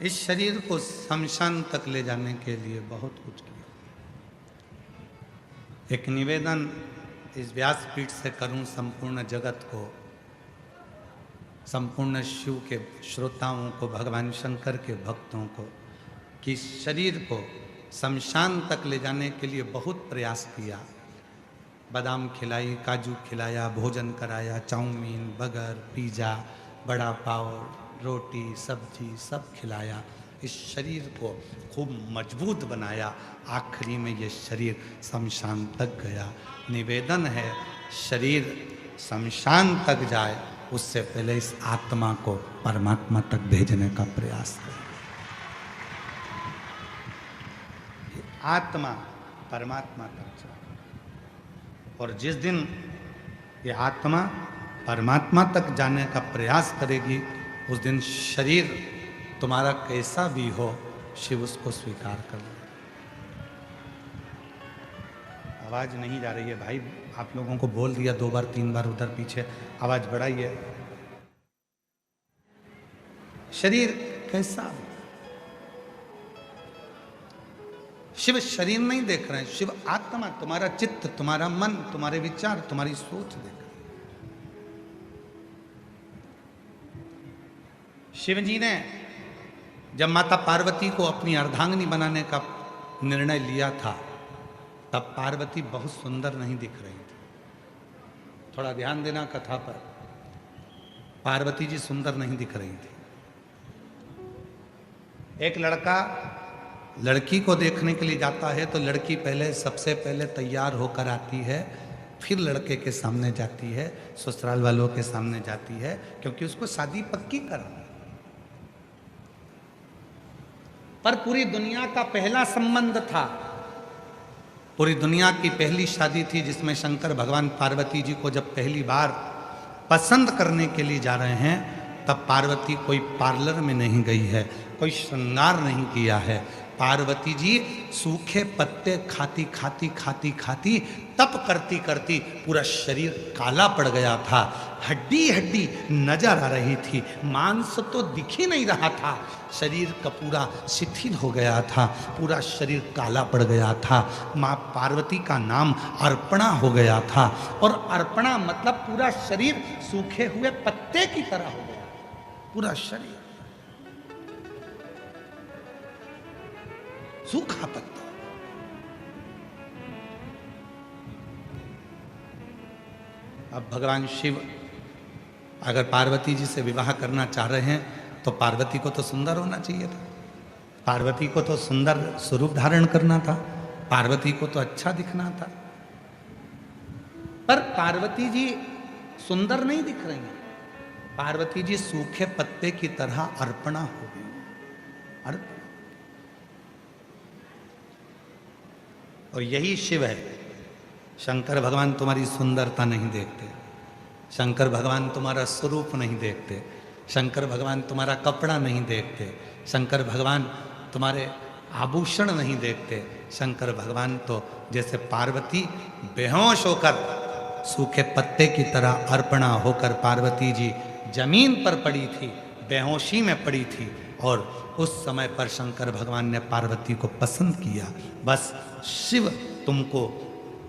इस शरीर को शमशान तक ले जाने के लिए बहुत कुछ किया। एक निवेदन इस व्यासपीठ से करूं संपूर्ण जगत को, संपूर्ण शिव के श्रोताओं को, भगवान शंकर के भक्तों को, कि शरीर को शमशान तक ले जाने के लिए बहुत प्रयास किया। बादाम खिलाई, काजू खिलाया, भोजन कराया, चाउमीन, बर्गर, पिज़्ज़ा, बड़ा पाव, रोटी, सब्जी सब खिलाया। इस शरीर को खूब मजबूत बनाया। आखिरी में ये शरीर शमशान तक गया। निवेदन है, शरीर शमशान तक जाए उससे पहले इस आत्मा को परमात्मा तक भेजने का प्रयास करें। आत्मा परमात्मा तक जाए, और जिस दिन ये आत्मा परमात्मा तक जाने का प्रयास करेगी, उस दिन शरीर तुम्हारा कैसा भी हो, शिव उसको स्वीकार कर ले। आवाज नहीं जा रही है भाई, आप लोगों को बोल दिया 2 बार 3 बार उधर पीछे, आवाज बढ़ाइए। शरीर कैसा भी, शिव शरीर नहीं देख रहे हैं, शिव आत्मा, तुम्हारा चित्त, तुम्हारा मन, तुम्हारे विचार, तुम्हारी सोच देख रहे हैं। शिव जी ने जब माता पार्वती को अपनी अर्धांगिनी बनाने का निर्णय लिया था, तब पार्वती बहुत सुंदर नहीं दिख रही थी। थोड़ा ध्यान देना कथा पर, पार्वती जी सुंदर नहीं दिख रही थी। एक लड़का लड़की को देखने के लिए जाता है तो लड़की पहले, सबसे पहले तैयार होकर आती है, फिर लड़के के सामने जाती है, ससुराल वालों के सामने जाती है, क्योंकि उसको शादी पक्की करनी। पर पूरी दुनिया का पहला संबंध था, पूरी दुनिया की पहली शादी थी, जिसमें शंकर भगवान पार्वती जी को जब पहली बार पसंद करने के लिए जा रहे हैं, तब पार्वती कोई पार्लर में नहीं गई है, कोई श्रृंगार नहीं किया है। पार्वती जी सूखे पत्ते खाती खाती खाती खाती, तप करती करती पूरा शरीर काला पड़ गया था। हड्डी हड्डी नजर आ रही थी, मांस तो दिख ही नहीं रहा था। शरीर का पूरा शिथिल हो गया था, पूरा शरीर काला पड़ गया था। माँ पार्वती का नाम अर्पणा हो गया था, और अर्पणा मतलब पूरा शरीर सूखे हुए पत्ते की तरह हो गया, पूरा शरीर सूखा पत्ता। अब भगवान शिव अगर पार्वती जी से विवाह करना चाह रहे हैं, तो पार्वती को तो सुंदर होना चाहिए था, पार्वती को तो सुंदर स्वरूप धारण करना था, पार्वती को तो अच्छा दिखना था। पर पार्वती जी सुंदर नहीं दिख रही हैं, पार्वती जी सूखे पत्ते की तरह अर्पणा हो गई। अर्पणा, और यही शिव है। शंकर भगवान तुम्हारी सुंदरता नहीं देखते, शंकर भगवान तुम्हारा स्वरूप नहीं देखते, शंकर भगवान तुम्हारा कपड़ा नहीं देखते, शंकर भगवान तुम्हारे आभूषण नहीं देखते। शंकर भगवान तो जैसे पार्वती बेहोश होकर सूखे पत्ते की तरह अर्पणा होकर पार्वती जी जमीन पर पड़ी थी, बेहोशी में पड़ी थी, और उस समय पर शंकर भगवान ने पार्वती को पसंद किया। बस शिव तुमको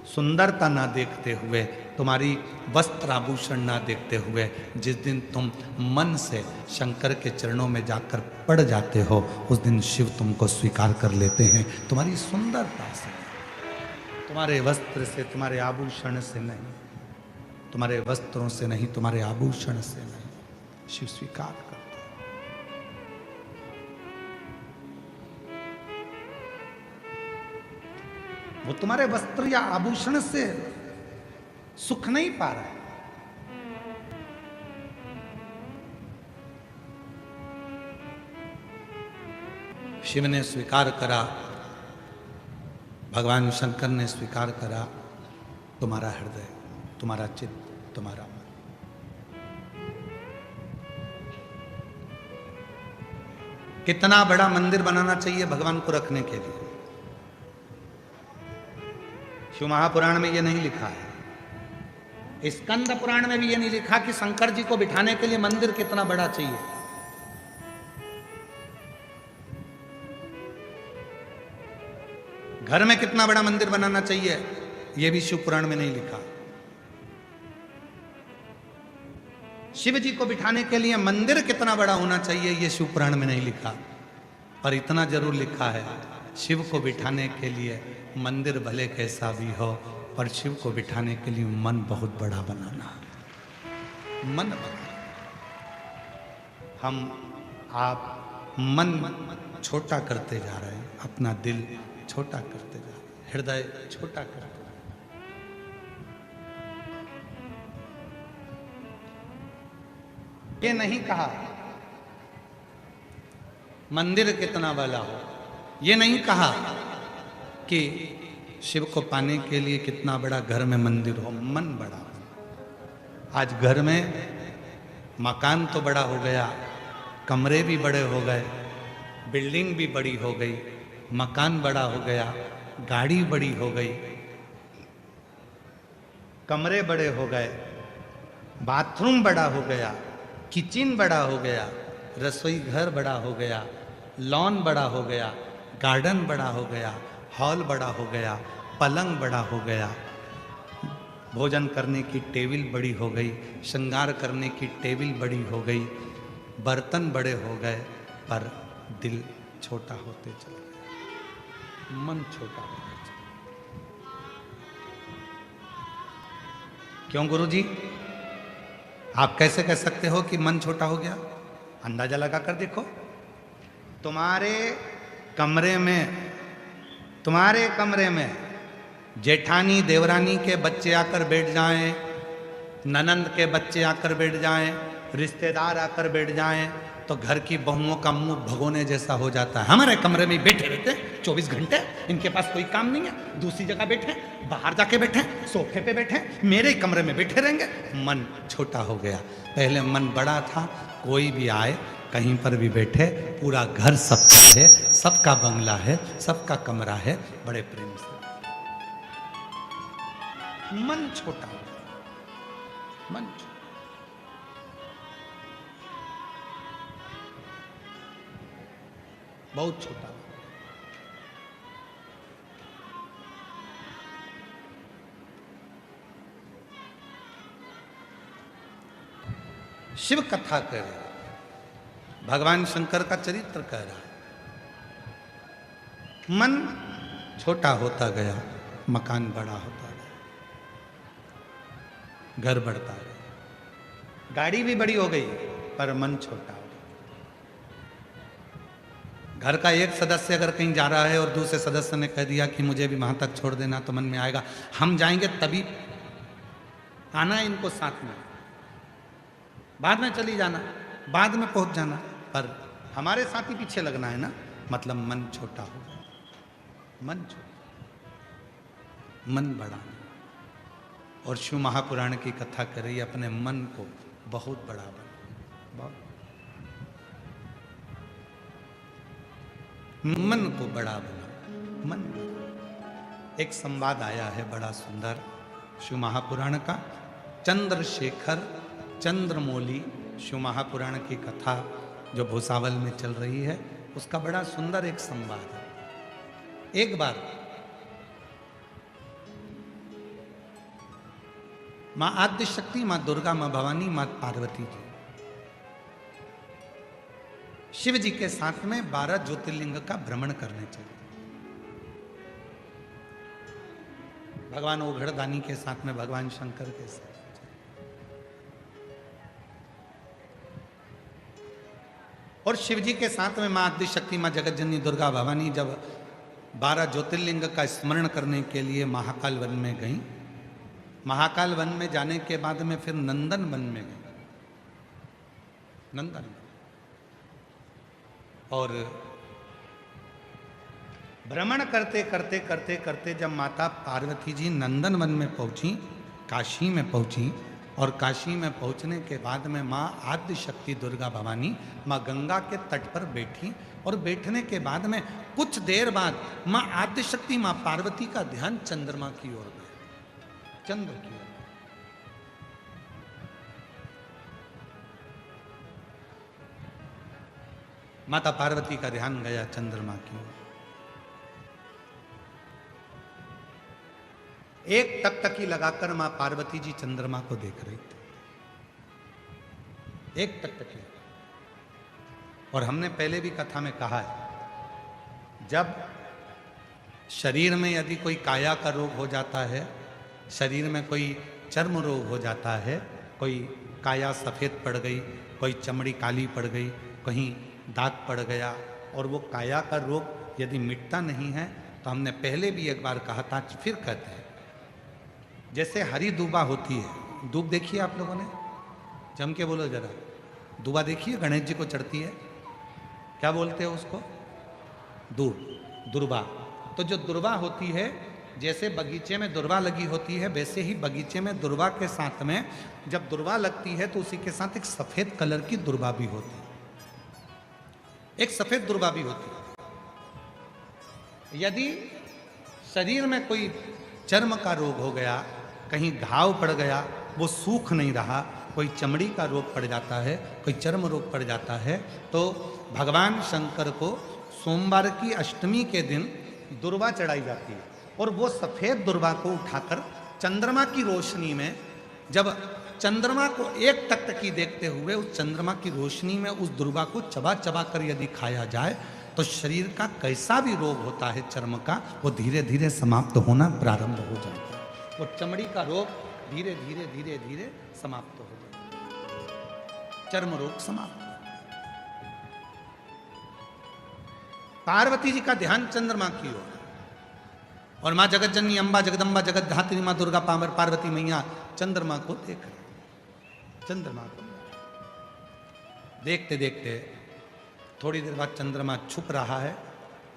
सुंदरता ना देखते हुए, तुम्हारी वस्त्र आभूषण ना देखते हुए, जिस दिन तुम मन से शंकर के चरणों में जाकर पड़ जाते हो, उस दिन शिव तुमको स्वीकार कर लेते हैं। तुम्हारी सुंदरता से, तुम्हारे वस्त्र से, तुम्हारे आभूषण से नहीं, तुम्हारे वस्त्रों से नहीं, तुम्हारे आभूषण से नहीं, शिव स्वीकार करते हैं। वो तुम्हारे वस्त्र या आभूषण से सुख नहीं पा रहा है। शिव ने स्वीकार करा, भगवान शंकर ने स्वीकार करा तुम्हारा हृदय, तुम्हारा चित्त, तुम्हारा मन। कितना बड़ा मंदिर बनाना चाहिए भगवान को रखने के लिए? शिव महापुराण में यह नहीं लिखा है, स्कंद पुराण में भी यह नहीं लिखा कि शंकर जी को बिठाने के लिए मंदिर कितना बड़ा चाहिए। घर में कितना बड़ा मंदिर बनाना चाहिए, यह भी शिव पुराण में नहीं लिखा। शिव जी को बिठाने के लिए मंदिर कितना बड़ा होना चाहिए, यह शिव पुराण में नहीं लिखा। पर इतना जरूर लिखा है, शिव को बिठाने के लिए मंदिर भले कैसा भी हो, पर शिव को बिठाने के लिए मन बहुत बड़ा बनाना। मन बना, हम आप मन छोटा करते जा रहे हैं, अपना दिल छोटा करते जा रहे हैं, हृदय छोटा करते जा रहे हैं। ये नहीं कहा मंदिर कितना बड़ा हो, ये नहीं कहा कि शिव को पाने के लिए कितना बड़ा घर में मंदिर हो, मन बड़ा हो। आज घर में मकान तो बड़ा हो गया, कमरे भी बड़े हो गए, बिल्डिंग भी बड़ी हो गई, मकान बड़ा हो गया, गाड़ी बड़ी हो गई, कमरे बड़े हो गए, बाथरूम बड़ा हो गया, किचन बड़ा हो गया, रसोई घर बड़ा हो गया, लॉन बड़ा हो गया, गार्डन बड़ा हो गया, हॉल बड़ा हो गया, पलंग बड़ा हो गया, भोजन करने की टेबल बड़ी हो गई, श्रृंगार करने की टेबल बड़ी हो गई, बर्तन बड़े हो गए, पर दिल छोटा होते चला गया, मन छोटा होता चला। क्यों गुरुजी? आप कैसे कह सकते हो कि मन छोटा हो गया? अंदाजा लगा कर देखो, तुम्हारे कमरे में जेठानी देवरानी के बच्चे आकर बैठ जाएं, ननंद के बच्चे आकर बैठ जाएं, रिश्तेदार आकर बैठ जाएं, तो घर की बहुओं का मुंह भगोने जैसा हो जाता है। हमारे कमरे में बैठे रहते हैं 24 घंटे, इनके पास कोई काम नहीं है, दूसरी जगह बैठे, बाहर जाके बैठे, सोफे पे बैठे, मेरे कमरे में बैठे रहेंगे। मन छोटा हो गया। पहले मन बड़ा था, कोई भी आए, कहीं पर भी बैठे, पूरा घर सबका है, सबका बंगला है, सबका कमरा है, बड़े प्रेम से। मन छोटा हो गया, मन छोटा। बहुत छोटा। शिव कथा कह रहे, भगवान शंकर का चरित्र कह रहा है। मन छोटा होता गया, मकान बड़ा होता गया, घर बढ़ता गया, गाड़ी भी बड़ी हो गई, पर मन छोटा हो गया। घर का एक सदस्य अगर कहीं जा रहा है और दूसरे सदस्य ने कह दिया कि मुझे भी वहां तक छोड़ देना, तो मन में आएगा हम जाएंगे तभी आना इनको साथ में, बाद में चली जाना, बाद में पहुंच जाना, पर हमारे साथ ही पीछे लगना है ना। मतलब मन छोटा हो गया, मन छोटा, मन बड़ा। और शिव महापुराण की कथा कर रही है, अपने मन को बहुत बड़ा बना, बहुत मन को बड़ा बना, मन बड़ा। एक संवाद आया है बड़ा सुंदर शिव महापुराण का, चंद्रशेखर चंद्रमौली शिव महापुराण की कथा जो भूसावल में चल रही है, उसका बड़ा सुंदर एक संवाद है। एक बार मां आद्य शक्ति, मां दुर्गा, मां भवानी, मां पार्वती जी। शिव जी के साथ में 12 ज्योतिर्लिंग का भ्रमण करने चाहिए। भगवान ओघड़दानी के साथ में, भगवान शंकर के साथ। और शिव जी के साथ में मां आद्य शक्ति, मां जगत जननी दुर्गा भवानी जब 12 ज्योतिर्लिंग का स्मरण करने के लिए महाकाल वन में गई, महाकाल वन में जाने के बाद में फिर नंदन वन में गई, नंदन वन। और भ्रमण करते करते करते करते जब माता पार्वती जी नंदन वन में पहुंची, काशी में पहुंची, और काशी में पहुंचने के बाद में माँ आद्य शक्ति दुर्गा भवानी माँ गंगा के तट पर बैठी, और बैठने के बाद में कुछ देर बाद माँ आद्य शक्ति माँ पार्वती का ध्यान चंद्रमा की ओर गया, चंद्र की ओर। माता पार्वती का ध्यान गया चंद्रमा की ओर। एक टकटकी लगाकर मां पार्वती जी चंद्रमा को देख रही थी, एक टकटकी। और हमने पहले भी कथा में कहा है, जब शरीर में यदि कोई काया का रोग हो जाता है, शरीर में कोई चर्म रोग हो जाता है, कोई काया सफ़ेद पड़ गई, कोई चमड़ी काली पड़ गई, कहीं दाग पड़ गया, और वो काया का रोग यदि मिटता नहीं है, तो हमने पहले भी एक बार कहा था, फिर कहते हैं, जैसे हरी दूबा होती है, दूब देखिए आप लोगों ने, जम के बोलो जरा, दूबा देखिए, गणेश जी को चढ़ती है, क्या बोलते हैं उसको? दूब, दुर्बा। तो जो दुर्बा होती है, जैसे बगीचे में दुर्बा लगी होती है, वैसे ही बगीचे में दुर्बा के साथ में जब दुर्बा लगती है तो उसी के साथ एक सफेद कलर की दुर्बा भी होती है, एक सफेद दुर्बा भी होती है। यदि शरीर में कोई चर्म का रोग हो गया, कहीं घाव पड़ गया, वो सूख नहीं रहा, कोई चमड़ी का रोग पड़ जाता है, कोई चर्म रोग पड़ जाता है, तो भगवान शंकर को सोमवार की अष्टमी के दिन दुर्बा चढ़ाई जाती है, और वो सफ़ेद दुर्बा को उठाकर चंद्रमा की रोशनी में, जब चंद्रमा को एक टकटकी देखते हुए उस चंद्रमा की रोशनी में उस दुर्बा को चबा चबा कर यदि खाया जाए, तो शरीर का कैसा भी रोग होता है चर्म का, वो धीरे धीरे समाप्त होना प्रारंभ हो जाता है। वो चमड़ी का रोग धीरे धीरे धीरे धीरे समाप्त हो जाता है, चर्म रोग समाप्त। पार्वती जी का ध्यान चंद्रमा की ओर, और माँ जगत जननी अम्बा जगदम्बा जगत धात्री माँ दुर्गा पावर पार्वती मैया चंद्रमा को देख रहे, चंद्रमा को देखते देखते थोड़ी देर बाद चंद्रमा छुप रहा है,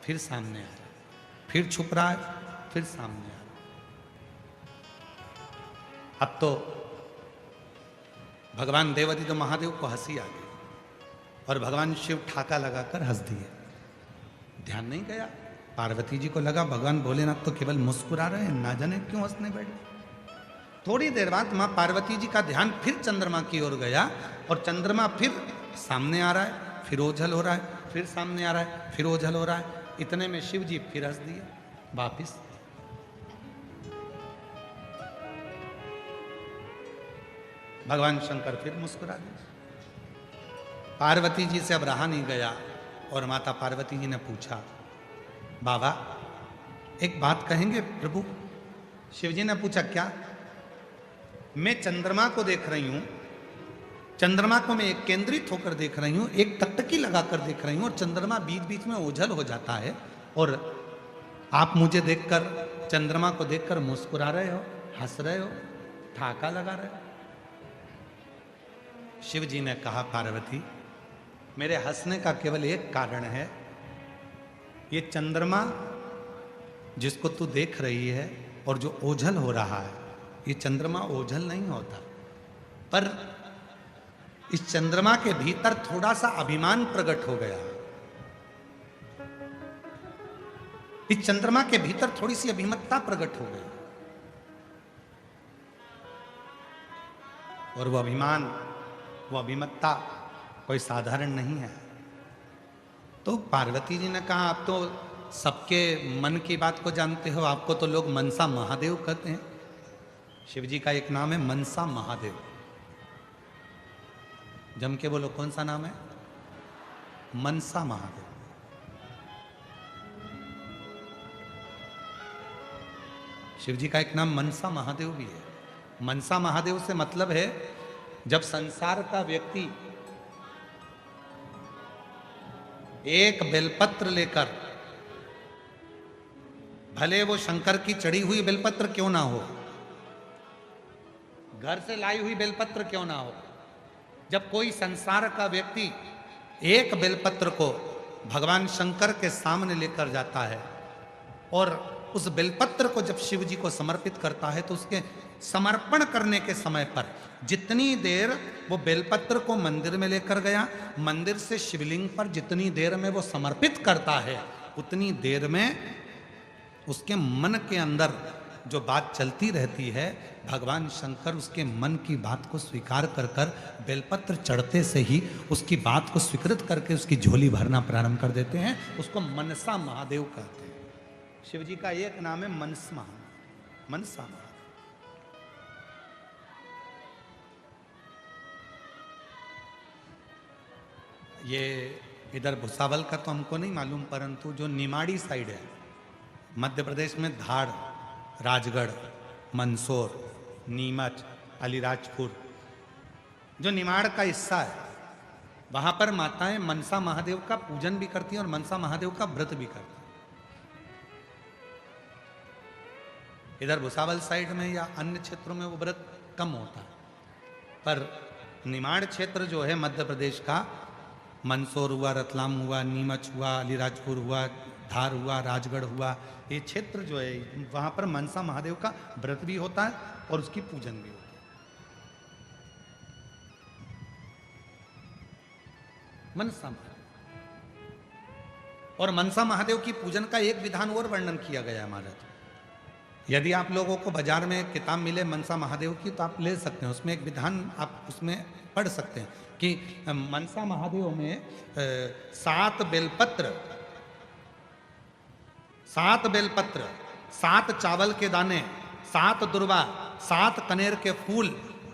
फिर सामने आ रहा है, फिर छुप रहा है, फिर सामने आ रहा है। अब तो भगवान देवादित्य महादेव को हंसी आ गई, और भगवान शिव ठाका लगाकर हंस दिए, ध्यान नहीं गया। पार्वती जी को लगा भगवान भोलेनाथ तो केवल मुस्कुरा रहे हैं, ना जाने क्यों हंसने बैठे। थोड़ी देर बाद माँ पार्वती जी का ध्यान फिर चंद्रमा की ओर गया, और चंद्रमा फिर सामने आ रहा है, फिर ओझल हो रहा है, फिर सामने आ रहा है, फिर ओझल हो रहा है। इतने में शिव जी फिर हंस दिए वापिस। भगवान शंकर फिर मुस्कुरा दिए। पार्वती जी से अब रहा नहीं गया, और माता पार्वती जी ने पूछा, बाबा एक बात कहेंगे प्रभु? शिव जी ने पूछा, क्या? मैं चंद्रमा को देख रही हूं, चंद्रमा को मैं एक केंद्रित होकर देख रही हूं, एक टकटकी लगाकर देख रही हूं, और चंद्रमा बीच बीच में ओझल हो जाता है, और आप मुझे देखकर, चंद्रमा को देखकर मुस्कुरा रहे हो, हंस रहे हो, ठाका लगा रहे हो। शिव जी ने कहा, पार्वती मेरे हंसने का केवल एक कारण है, ये चंद्रमा जिसको तू देख रही है और जो ओझल हो रहा है, ये चंद्रमा ओझल नहीं होता, पर इस चंद्रमा के भीतर थोड़ा सा अभिमान प्रकट हो गया। इस चंद्रमा के भीतर थोड़ी सी अभिमतता प्रकट हो गई, और वो अभिमान, वो अभिमतता कोई साधारण नहीं है। तो पार्वती जी ने कहा, आप तो सबके मन की बात को जानते हो, आपको तो लोग मनसा महादेव कहते हैं, शिव जी का एक नाम है मनसा महादेव। जम के बोलो, कौन सा नाम है? मनसा महादेव। शिव जी का एक नाम मनसा महादेव भी है। मनसा महादेव से मतलब है जब संसार का व्यक्ति एक बेलपत्र लेकर, भले वो शंकर की चढ़ी हुई बेलपत्र क्यों ना हो, घर से लाई हुई बेलपत्र क्यों ना हो, जब कोई संसार का व्यक्ति एक बेलपत्र को भगवान शंकर के सामने लेकर जाता है और उस बेलपत्र को जब शिव जी को समर्पित करता है, तो उसके समर्पण करने के समय पर जितनी देर वो बेलपत्र को मंदिर में लेकर गया, मंदिर से शिवलिंग पर जितनी देर में वो समर्पित करता है, उतनी देर में उसके मन के अंदर जो बात चलती रहती है, भगवान शंकर उसके मन की बात को स्वीकार कर कर बेलपत्र चढ़ते से ही उसकी बात को स्वीकृत करके उसकी झोली भरना प्रारंभ कर देते हैं। उसको मनसा महादेव कहते हैं। शिव जी का एक नाम है मनसा महादेव। ये इधर भुसावल का तो हमको नहीं मालूम, परंतु जो निमाड़ी साइड है मध्य प्रदेश में, धार, राजगढ़, मंदसौर, नीमच, अलीराजपुर, जो निमाड़ का हिस्सा है, वहां पर माताएं मनसा महादेव का पूजन भी करती हैं और मनसा महादेव का व्रत भी करती हैं। इधर भुसावल साइड में या अन्य क्षेत्रों में वो व्रत कम होता है, पर निमाड़ क्षेत्र जो है मध्य प्रदेश का, मंदसौर हुआ, रतलाम हुआ, नीमच हुआ, अलीराजपुर हुआ, धार हुआ, राजगढ़ हुआ, ये क्षेत्र जो है वहां पर मनसा महादेव का व्रत भी होता है और उसकी पूजन भी होता है। मनसा महादेव और मनसा महादेव की पूजन का एक विधान और वर्णन किया गया है महाराज। यदि आप लोगों को बाजार में किताब मिले मनसा महादेव की, तो आप ले सकते हैं, उसमें एक विधान आप उसमें पढ़ सकते हैं कि मनसा महादेव में 7 बेलपत्र, 7 चावल के दाने, 7 दुर्वा, 7 कनेर के फूल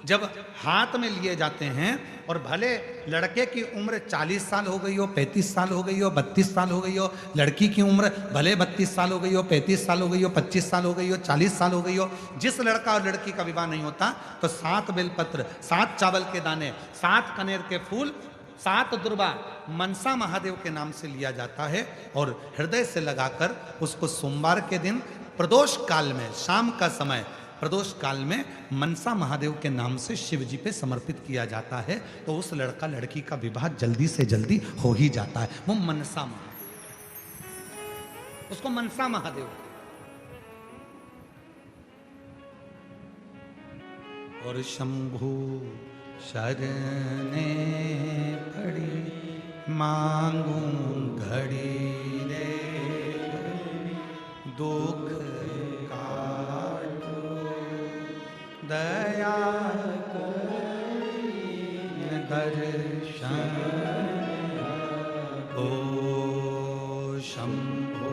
जब हाथ में लिए जाते हैं, और भले लड़के की उम्र 40 साल हो गई हो, 35 साल हो गई हो, 32 साल हो गई हो, लड़की की उम्र भले 32 साल हो गई हो, 35 साल हो गई हो, 25 साल हो गई हो, 40 साल हो गई हो, जिस लड़का और लड़की का विवाह नहीं होता, तो 7 बेलपत्र, 7 चावल के दाने, 7 कनेर के फूल, 7 दुर्वा मनसा महादेव के नाम से लिया जाता है और हृदय से लगाकर उसको सोमवार के दिन प्रदोष काल में, शाम का समय प्रदोष काल में मनसा महादेव के नाम से शिव जी पे समर्पित किया जाता है, तो उस लड़का लड़की का विवाह जल्दी से जल्दी हो ही जाता है। वो मनसा महादेव, उसको मनसा महादेव। और शंभु शरणे पड़ी मांगू घड़ी रे, दुख काटो दया दर्शन ओ शंभु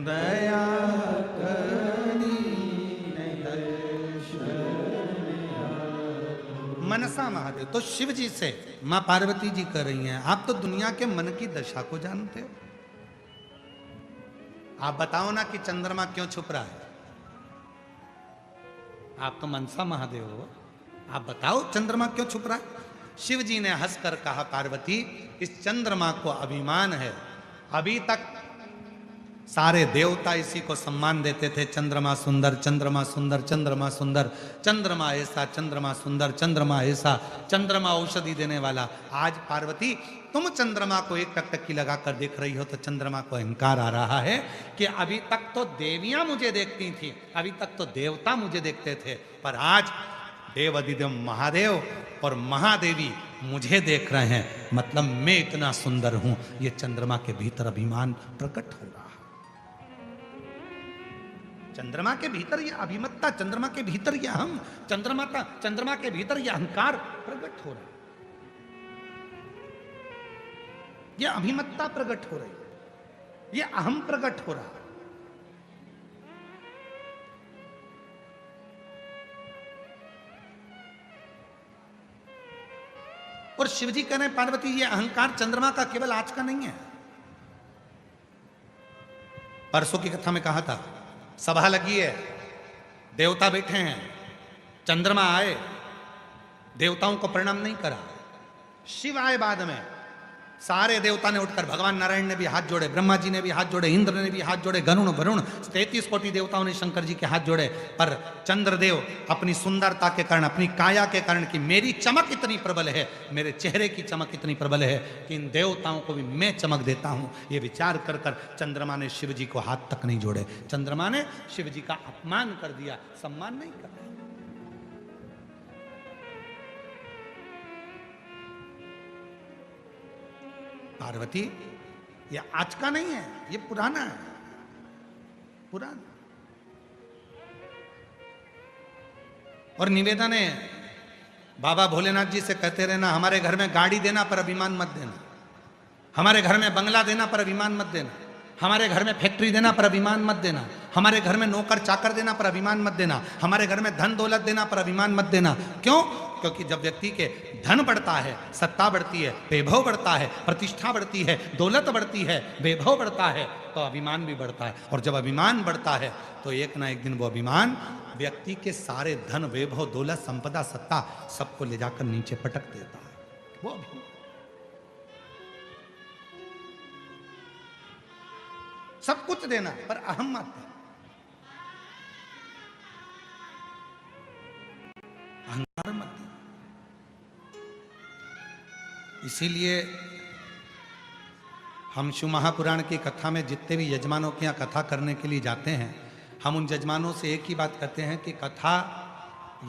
दया मनसा महादेव। तो शिव जी से मां पार्वती जी कह रही हैं, आप तो दुनिया के मन की दशा को जानते हो, आप बताओ ना कि चंद्रमा क्यों छुप रहा है। आप तो मनसा महादेव हो, आप बताओ चंद्रमा क्यों छुप रहा है। शिव जी ने हंसकर कहा, पार्वती इस चंद्रमा को अभिमान है, अभी तक सारे देवता इसी को सम्मान देते थे, चंद्रमा सुंदर, चंद्रमा सुंदर, चंद्रमा सुंदर, चंद्रमा ऐसा, चंद्रमा सुंदर, चंद्रमा ऐसा, चंद्रमा औषधि देने वाला। आज पार्वती तुम चंद्रमा को एक टकटकी लगाकर देख रही हो, तो चंद्रमा को अहंकार आ रहा है कि अभी तक तो देवियां मुझे देखती थी, अभी तक तो देवता मुझे देखते थे, पर आज देवाधिदेव महादेव और महादेवी मुझे देख रहे हैं, मतलब मैं इतना सुंदर हूं। ये चंद्रमा के भीतर अभिमान प्रकट हो रहा है, चंद्रमा के भीतर यह अभिमत्ता, चंद्रमा के भीतर यह हम, चंद्रमा के भीतर यह अहंकार प्रकट हो रहा है। ये अभिमत्ता प्रकट हो रही, ये अहम प्रकट हो रहा। और शिवजी कह रहे हैं पार्वती ये अहंकार चंद्रमा का केवल आज का नहीं है। परसों की कथा में कहा था, सभा लगी है, देवता बैठे हैं, चंद्रमा आए, देवताओं को प्रणाम नहीं करा, शिव आए बाद में, सारे देवता ने उठकर, भगवान नारायण ने भी हाथ जोड़े, ब्रह्मा जी ने भी हाथ जोड़े, इंद्र ने भी हाथ जोड़े, गरुण वरुण 33 कोटि देवताओं ने शंकर जी के हाथ जोड़े। पर चंद्रदेव अपनी सुंदरता के कारण, अपनी काया के कारण कि मेरी चमक इतनी प्रबल है, मेरे चेहरे की चमक इतनी प्रबल है कि इन देवताओं को भी मैं चमक देता हूं, ये विचार कर कर चंद्रमा ने शिव जी को हाथ तक नहीं जोड़े। चंद्रमा ने शिव जी का अपमान कर दिया, सम्मान नहीं कर। पार्वती ये आज का नहीं है, ये पुराना है, पुराना। और निवेदन है, बाबा भोलेनाथ जी से कहते रहना, हमारे घर में गाड़ी देना पर अभिमान मत देना, हमारे घर में बंगला देना पर अभिमान मत देना, हमारे घर में फैक्ट्री देना पर अभिमान मत देना, हमारे घर में नौकर चाकर देना पर अभिमान मत देना, हमारे घर में धन दौलत देना पर अभिमान मत देना। क्यों? क्योंकि जब व्यक्ति के धन बढ़ता है, सत्ता बढ़ती है, वैभव बढ़ता है, प्रतिष्ठा बढ़ती है, दौलत बढ़ती है, वैभव बढ़ता है, तो अभिमान भी बढ़ता है। और जब अभिमान बढ़ता है तो एक ना एक दिन वो अभिमान व्यक्ति के सारे धन, वैभव, दौलत, संपदा, सत्ता सबको ले जाकर नीचे पटक देता है। वो अभिमान, सब कुछ देना पर अहम मत देना, अहंकार मत देना। इसीलिए हम शिव महापुराण की कथा में जितने भी यजमानों के यहाँ कथा करने के लिए जाते हैं, हम उन यजमानों से एक ही बात कहते हैं कि कथा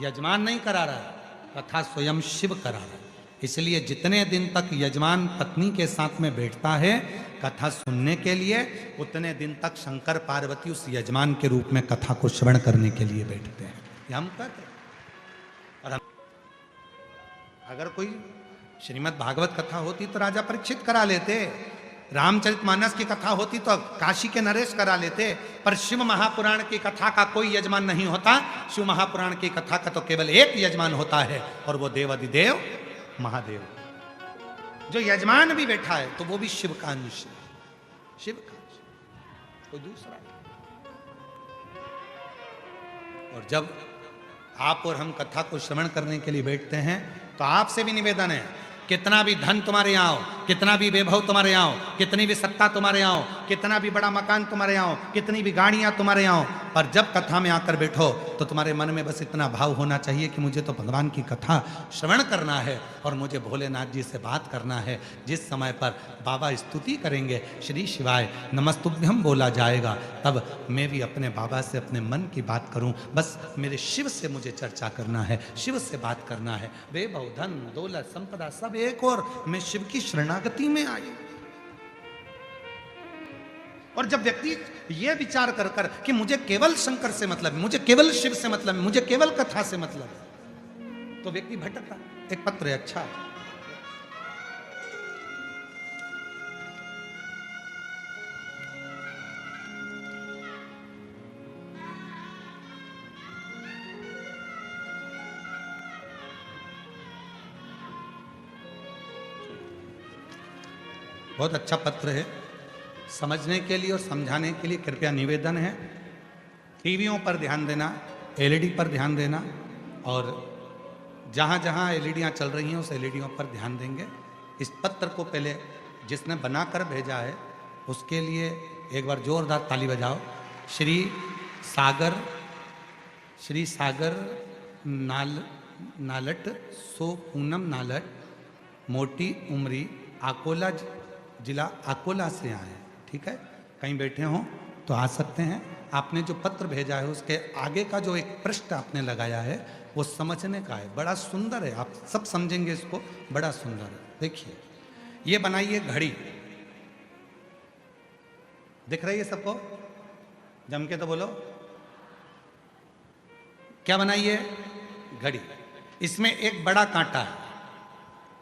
यजमान नहीं करा रहा है, कथा स्वयं शिव करा रहा है। इसलिए जितने दिन तक यजमान पत्नी के साथ में बैठता है कथा सुनने के लिए, उतने दिन तक शंकर पार्वती उस यजमान के रूप में कथा को श्रवण करने के लिए बैठते हैं। ये हम कहते हैं। और हम अगर कोई श्रीमद् भागवत कथा होती तो राजा परीक्षित करा लेते, रामचरितमानस की कथा होती तो काशी के नरेश करा लेते, पर शिव महापुराण की कथा का कोई यजमान नहीं होता। शिव महापुराण की कथा का तो केवल एक यजमान होता है, और वो देवाधिदेव महादेव। जो यजमान भी बैठा है तो वो भी शिव का अंश है, शिव का अंश, कोई दूसरा। और जब आप और हम कथा को श्रवण करने के लिए बैठते हैं तो आपसे भी निवेदन है, कितना भी धन तुम्हारे यहाँ हो, कितना भी वैभव तुम्हारे यहाँ हो, कितनी भी सत्ता तुम्हारे यहाँ हो, कितना भी बड़ा मकान तुम्हारे यहाँ हो, कितनी भी गाड़ियाँ तुम्हारे यहाँ हो, पर जब कथा में आकर बैठो तो तुम्हारे मन में बस इतना भाव होना चाहिए कि मुझे तो भगवान की कथा श्रवण करना है और मुझे भोलेनाथ जी से बात करना है। जिस समय पर बाबा स्तुति करेंगे, श्री शिवाय नमस्तुभ्यम बोला जाएगा, तब मैं भी अपने बाबा से अपने मन की बात करूं। बस मेरे शिव से मुझे चर्चा करना है, शिव से बात करना है। वैभव, धन, दौलत, संपदा सब एक, और मैं शिव की शरणागति में आई। और जब व्यक्ति यह विचार कर कर कि मुझे केवल शंकर से मतलब है, मुझे केवल शिव से मतलब है, मुझे केवल कथा से मतलब है, तो व्यक्ति भटकता। एक पत्र है, अच्छा है, बहुत अच्छा पत्र है। समझने के लिए और समझाने के लिए कृपया निवेदन है, टीवियों पर ध्यान देना, एलईडी पर ध्यान देना, और जहाँ जहाँ एलईडियाँ चल रही हैं उस एलईडियों पर ध्यान देंगे। इस पत्र को पहले जिसने बनाकर भेजा है उसके लिए एक बार जोरदार ताली बजाओ। श्री सागर नालट सो पूनम नालट, मोटी उमरी, अकोला जिला अकोला से आए हैं। ठीक है, कहीं बैठे हों तो आ सकते हैं। आपने जो पत्र भेजा है उसके आगे का जो एक पृष्ठ आपने लगाया है वो समझने का है, बड़ा सुंदर है, आप सब समझेंगे इसको, बड़ा सुंदर है। देखिए, ये बनाइए घड़ी, दिख रही है सबको? जम के तो बोलो, क्या बनाइए? घड़ी। इसमें एक बड़ा कांटा है,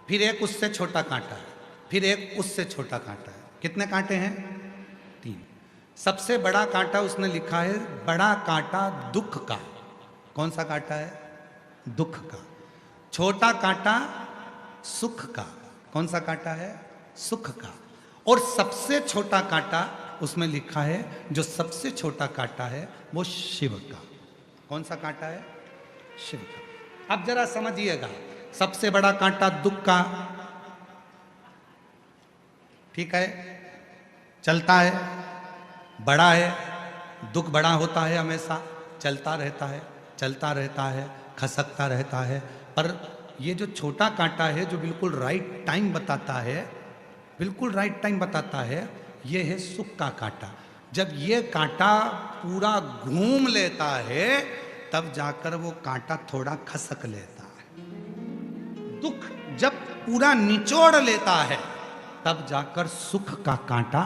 फिर एक उससे छोटा कांटा है, फिर एक उससे छोटा कांटा है। कितने कांटे हैं? 3। सबसे बड़ा कांटा उसने लिखा है बड़ा कांटा दुख का। कौन सा कांटा है? दुख का। छोटा कांटा सुख का। कौन सा कांटा है? सुख का। और सबसे छोटा कांटा उसमें लिखा है, जो सबसे छोटा कांटा है वो शिव का। कौन सा कांटा है? शिव का। अब जरा समझिएगा, सबसे बड़ा कांटा दुख का, ठीक है, चलता है, बड़ा है, दुख बड़ा होता है, हमेशा चलता रहता है, चलता रहता है, खसकता रहता है। पर ये जो छोटा कांटा है, जो बिल्कुल राइट टाइम बताता है, बिल्कुल राइट टाइम बताता है, ये है सुख का कांटा। जब ये कांटा पूरा घूम लेता है तब जाकर वो कांटा थोड़ा खसक लेता है। दुख जब पूरा निचोड़ लेता है तब जाकर सुख का कांटा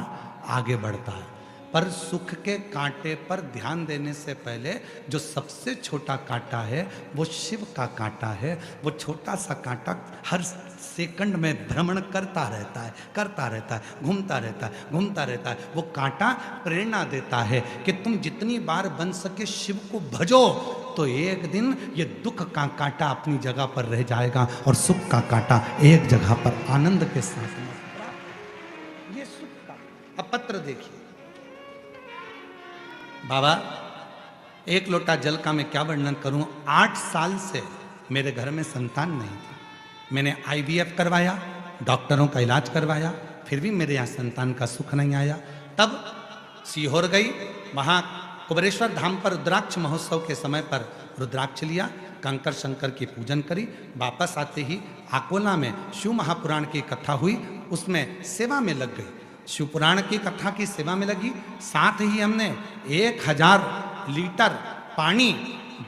आगे बढ़ता है। पर सुख के कांटे पर ध्यान देने से पहले जो सबसे छोटा कांटा है वो शिव का कांटा है। वो छोटा सा कांटा हर सेकंड में भ्रमण करता रहता है, करता रहता है, घूमता रहता है, घूमता रहता है। वो कांटा प्रेरणा देता है कि तुम जितनी बार बन सके शिव को भजो, तो एक दिन ये दुख का कांटा अपनी जगह पर रह जाएगा और सुख का कांटा एक जगह पर आनंद के साथ। ये सुख का। अब पत्र देखिए बाबा, एक लोटा जल का मैं क्या वर्णन करूं। 8 साल से मेरे घर में संतान नहीं थी। मैंने IVF करवाया, डॉक्टरों का इलाज करवाया, फिर भी मेरे यहाँ संतान का सुख नहीं आया। तब सीहोर गई, वहाँ कुबेरेश्वर धाम पर रुद्राक्ष महोत्सव के समय पर रुद्राक्ष लिया, कंकर शंकर की पूजन करी। वापस आते ही आकोला में शिव महापुराण की कथा हुई, उसमें सेवा में लग गई। शिव पुराण की कथा की सेवा में लगी। साथ ही हमने 1000 लीटर पानी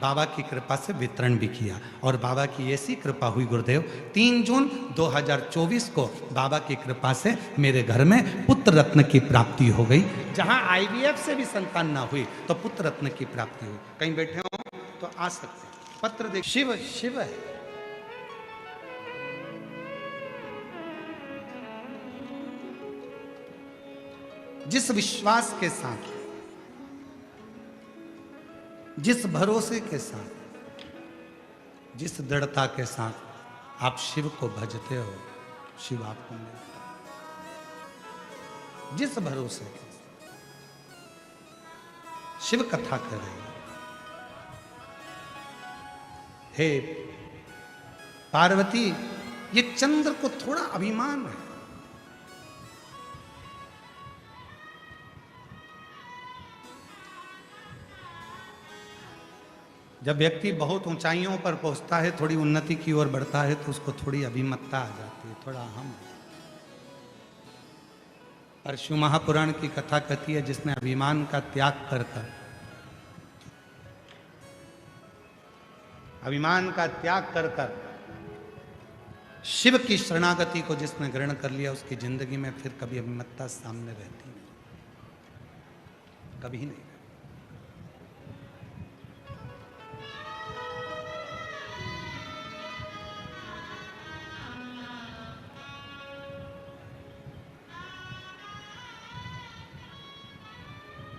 बाबा की कृपा से वितरण भी किया। और बाबा की ऐसी कृपा हुई गुरुदेव, 3 जून 2024 को बाबा की कृपा से मेरे घर में पुत्र रत्न की प्राप्ति हो गई। जहां IVF से भी संतान ना हुई तो पुत्र रत्न की प्राप्ति हुई। कहीं बैठे हो तो आ सकते हैं। पत्र देख, शिव शिव है। जिस विश्वास के साथ, जिस भरोसे के साथ, जिस दृढ़ता के साथ आप शिव को भजते हो, शिव आपको मिलता है। जिस भरोसे के साथ शिव कथा कर रहे हैं। हे पार्वती, ये चंद्र को थोड़ा अभिमान है। जब व्यक्ति बहुत ऊंचाइयों पर पहुंचता है, थोड़ी उन्नति की ओर बढ़ता है, तो उसको थोड़ी अभिमतता आ जाती है, थोड़ा अहम। और शिव महापुराण की कथा कहती है, जिसने अभिमान का त्याग करकर, अभिमान का त्याग कर कर शिव की शरणागति को जिसने ग्रहण कर लिया, उसकी जिंदगी में फिर कभी अभिमतता सामने रहती नहीं, कभी नहीं।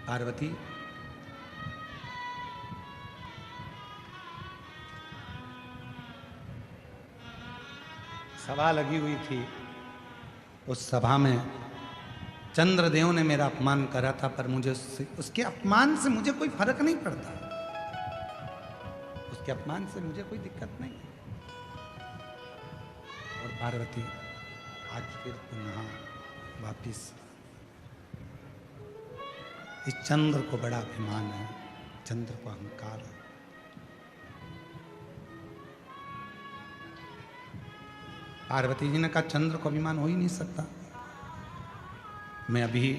पार्वती, सभा लगी हुई थी। उस सभा में चंद्रदेव ने मेरा अपमान करा था, पर मुझे उसके अपमान से मुझे कोई फर्क नहीं पड़ता। उसके अपमान से मुझे कोई दिक्कत नहीं। और पार्वती, आज फिर पुनः वापिस इस चंद्र को बड़ा अभिमान है, चंद्र को अहंकार है। पार्वती जी ने कहा, चंद्र को अभिमान हो ही नहीं सकता। मैं अभी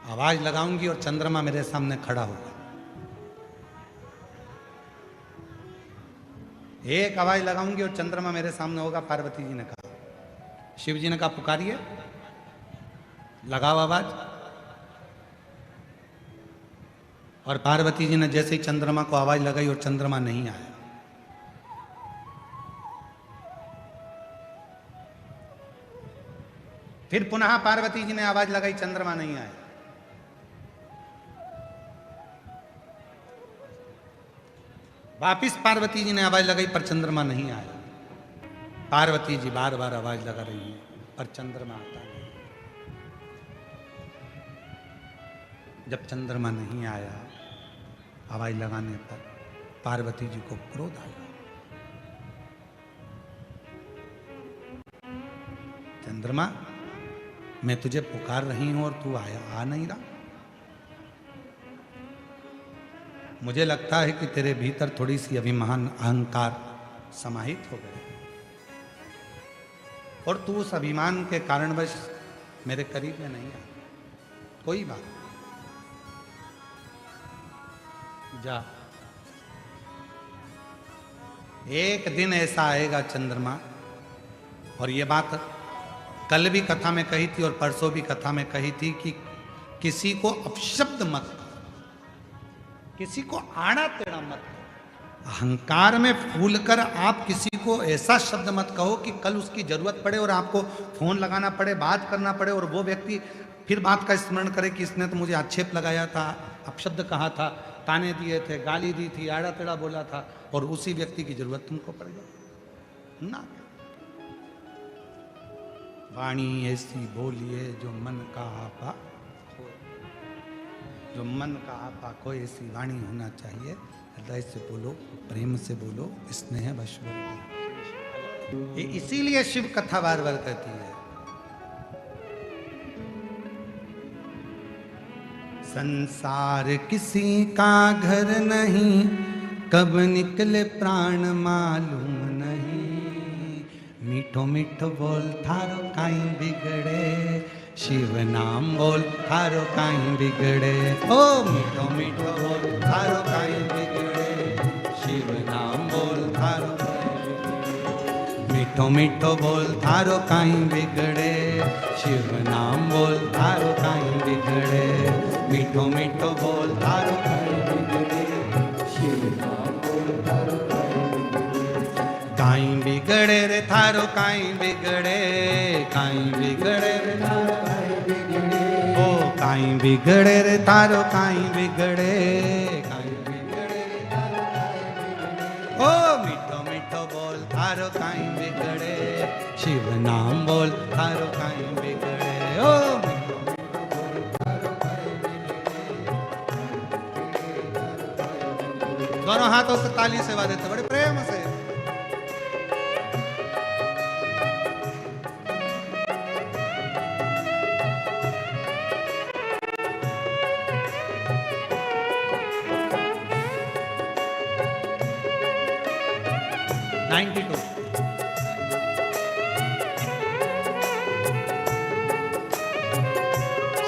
आवाज लगाऊंगी और चंद्रमा मेरे सामने खड़ा होगा। एक आवाज लगाऊंगी और चंद्रमा मेरे सामने होगा। पार्वती जी ने कहा, शिव जी ने कहा, पुकारिए, लगाओ आवाज। और पार्वती जी ने जैसे ही चंद्रमा को आवाज लगाई और चंद्रमा नहीं आया। फिर पुनः पार्वती जी ने आवाज लगाई, चंद्रमा नहीं आया। वापिस पार्वती जी ने आवाज लगाई पर चंद्रमा नहीं आया। पार्वती जी बार बार आवाज लगा रही है पर चंद्रमा आता नहीं। जब चंद्रमा नहीं आया आवाज लगाने पर पार्वती जी को क्रोध आया। चंद्रमा, मैं तुझे पुकार रही हूं और तू आ नहीं रहा। मुझे लगता है कि तेरे भीतर थोड़ी सी अभिमान अहंकार समाहित हो गए और तू उस अभिमान के कारणवश मेरे करीब में नहीं आ। कोई बात जा, एक दिन ऐसा आएगा चंद्रमा, और ये बात कल भी कथा में कही थी और परसों भी कथा में कही थी कि किसी को अपशब्द मत, किसी को आड़ा टेढ़ा मत, अहंकार में फूलकर आप किसी को ऐसा शब्द मत कहो कि कल उसकी जरूरत पड़े और आपको फोन लगाना पड़े, बात करना पड़े और वो व्यक्ति फिर बात का स्मरण करे कि इसने तो मुझे आक्षेप लगाया था, अपशब्द कहा था, ताने दिए थे, गाली दी थी, आड़ा टेढ़ा बोला था और उसी व्यक्ति की जरूरत तुमको पड़ जाए ना। वाणी ऐसी बोलिए जो मन का आपा खोए, जो मन का आपा खोए, ऐसी वाणी होना चाहिए। हृदय से बोलो, प्रेम से बोलो, स्नेह वश बोलो। इसीलिए शिव कथा बार बार कहती है, संसार किसी का घर नहीं, कब निकले प्राण मालूम नहीं। मीठो मीठो बोल थारो काई बिगड़े, शिव नाम बोल थारो काई बिगड़े। ओ मीठो मीठो बोल थारो काई बिगड़े, शिव नाम बोल थारो काई बिगड़े। मीठो मीठो बोल थारो काई बिगड़े, शिव नाम बोल थारो काई बिगड़े। मीठो मीठो बोल थारो काई बिगड़े, शिव नाम बोल थारो काई बिगड़े। काई बिगड़े रे थारो काई बिगड़े, काई बिगड़े रे थारो काई बिगड़े। ओ काई बिगड़े रे थारो काई बिगड़े, काई बिगड़े रे थारो काई बिगड़े। ओ मीठो मीठो बोल थारो काई बिगड़े, शिव नाम बोल थारो काई बिगड़े। ओ मीठो मीठो बोल थारो काई बिगड़े। दोनों हाथों से ताली सेवा देते बड़े प्रेम से।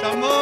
शंभो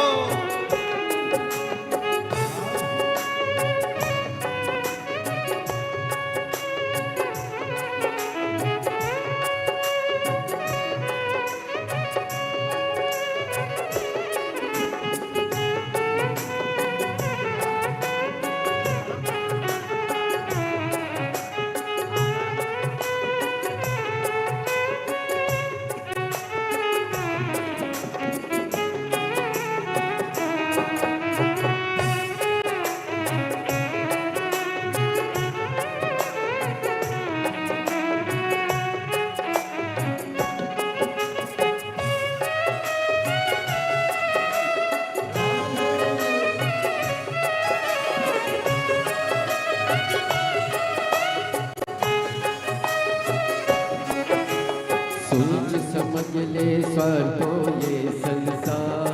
सोच समझ ले स्वर्ग ये संसार,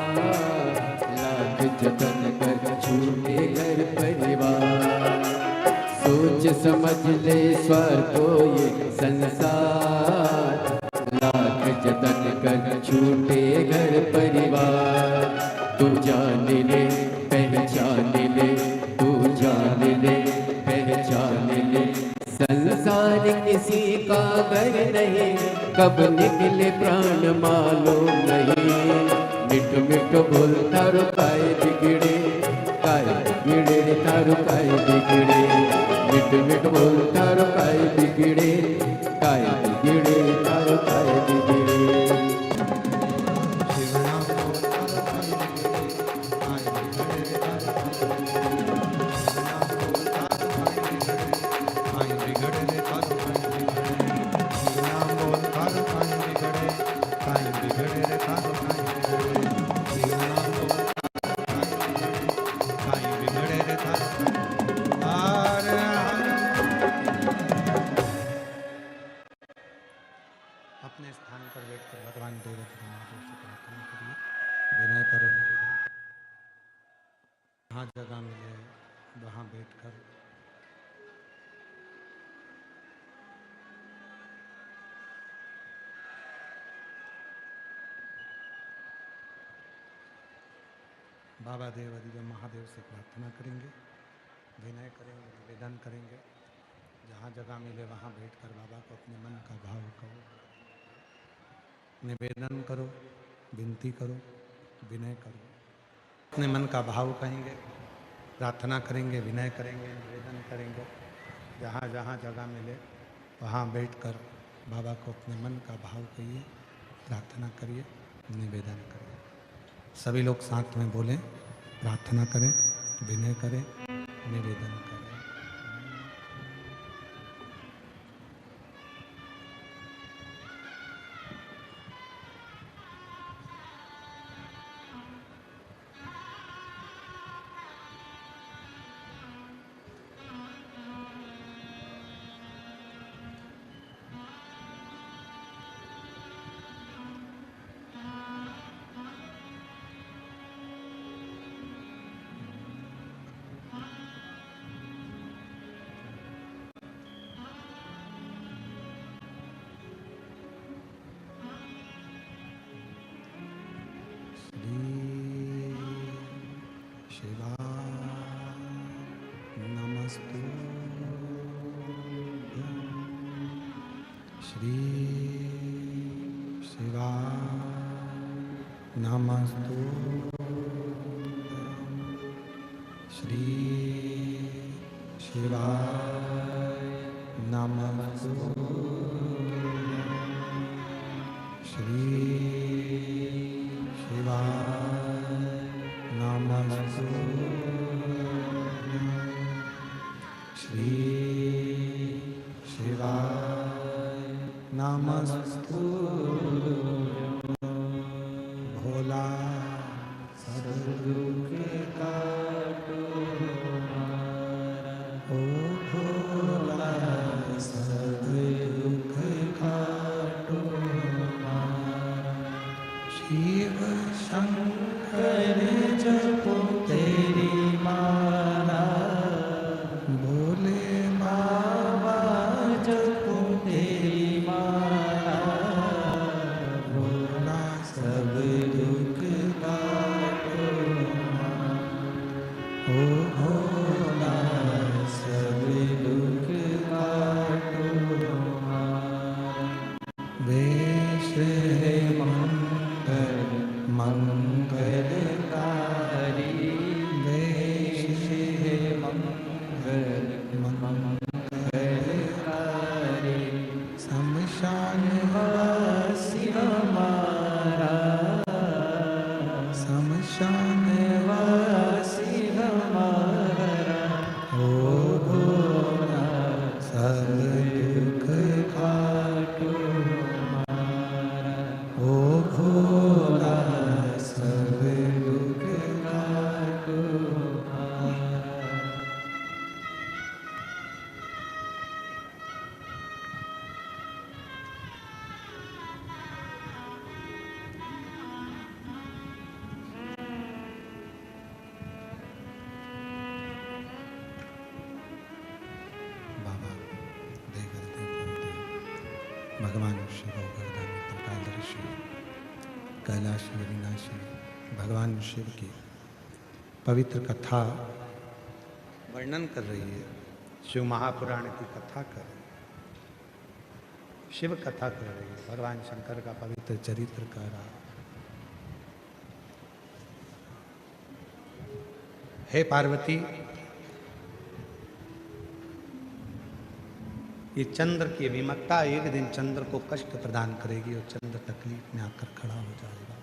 लाख जतन कर छूटे घर परिवार। सोच समझ ले स्वर्ग ये संसार, लाख जतन कर छूटे घर परिवार। तू जान ले पहचान ले, तू जान ले पहचान ले, संसार किसी का घर नहीं, कब निकले प्राण मालूम नहीं। मिठ मिठ बोल थारो काय बिगड़े, काय बिगड़े थारो काय बिगड़े। मिठ मिठ बोल थारो काय बिगड़े, काय बिगड़े थारो काय बिगड़े। अपने स्थान पर बैठकर भगवान देवता महादेव से प्रार्थना करिए, विनय करो निवेदन। जहाँ जगह मिले वहाँ बैठकर बाबा देव अधिदेव महादेव से प्रार्थना करेंगे, विनय करेंगे, निवेदन करेंगे। जहाँ जगह मिले वहाँ बैठकर बाबा को अपने मन का भाव कहो, निवेदन करो, विनती करो, विनय करो। अपने मन का भाव कहेंगे, प्रार्थना करेंगे, विनय करेंगे, निवेदन करेंगे। जहाँ जहाँ जगह मिले वहाँ बैठकर बाबा को अपने मन का भाव कहिए, प्रार्थना करिए, निवेदन करिए। सभी लोग साथ में बोलें, प्रार्थना करें, विनय करें, निवेदन करें। शिवा नमस्तु श्री शिवा नमस्तु श्री शिवा नमस्तु श्री शिवा नमस्तु श्री शिवाय नमस्तु भोला सब दुख काटो ओ भोला सब दुख काटो शिव शंकर जपो तेरी माला भोले बाबा जपो तेरी माला भोला सब दुख काटो ओ भोला सब दुख काटो वेश है मंगल मंगलकारी वेश है मंगल मंगलकारी शमशान वासी हमारा शमशान वासी हमारा ओ भोला सब दुख काटो हमारा ओ भोला सब दुख काटो हमारा। बाबा देगर देवते भगवान शिव गर्दन त्रिकालदर्शी कैलाश विनाशी भगवान शिव की पवित्र कथा वर्णन कर रही है। शिव महापुराण की कथा कर रही है, शिव कथा कर रही है, भगवान शंकर का पवित्र चरित्र कह रहा है। हे पार्वती, ये चंद्र की विमत्ता एक दिन चंद्र को कष्ट प्रदान करेगी और चंद्र तकलीफ में आकर खड़ा हो जाएगा।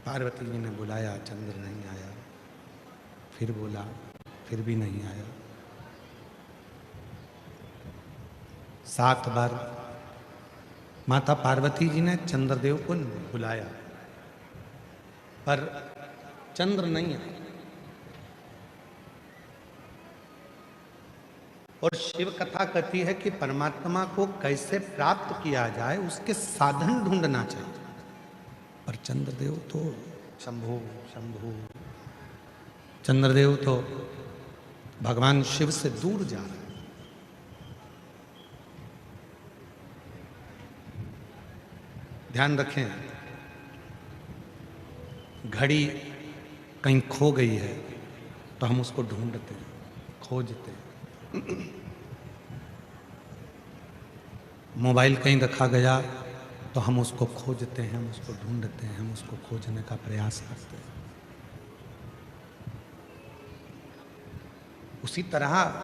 पार्वती जी ने बुलाया, चंद्र नहीं आया। फिर बोला, फिर भी नहीं आया। 7 बार माता पार्वती जी ने चंद्रदेव को बुलाया पर चंद्र नहीं आया। और शिव कथा कहती है कि परमात्मा को कैसे प्राप्त किया जाए उसके साधन ढूंढना चाहिए। पर चंद्रदेव तो शंभु शंभु, चंद्रदेव तो भगवान शिव से दूर जा रहे हैं। ध्यान रखें, घड़ी कहीं खो गई है तो हम उसको ढूंढते हैं, खोजते हैं। मोबाइल कहीं रखा गया तो हम उसको खोजते हैं, हम उसको ढूंढते हैं, हम उसको खोजने का प्रयास करते हैं। उसी तरह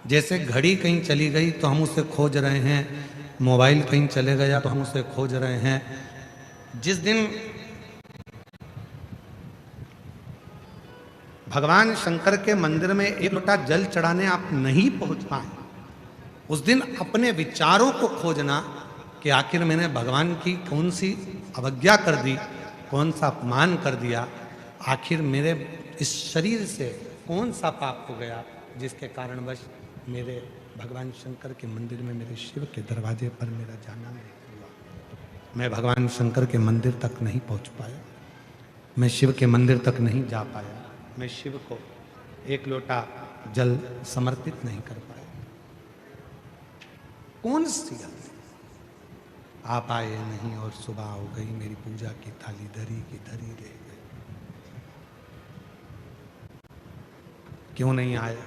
जैसे घड़ी कहीं चली गई तो हम उसे खोज रहे हैं, मोबाइल कहीं चले गया तो हम उसे खोज रहे हैं। जिस दिन भगवान शंकर के मंदिर में एक लोटा जल चढ़ाने आप नहीं पहुंच पाए, उस दिन अपने विचारों को खोजना कि आखिर मैंने भगवान की कौन सी अवज्ञा कर दी, कौन सा अपमान कर दिया, आखिर मेरे इस शरीर से कौन सा पाप हो गया जिसके कारणवश मेरे भगवान शंकर के मंदिर में, मेरे शिव के दरवाजे पर मेरा जाना नहीं हुआ। मैं भगवान शंकर के मंदिर तक नहीं पहुंच पाया, मैं शिव के मंदिर तक नहीं जा पाया, मैं शिव को एक लोटा जल समर्पित नहीं कर पाया। कौन सी गलती? आप आए नहीं और सुबह हो गई, मेरी पूजा की थाली धरी की धरी रह गई। क्यों नहीं आए,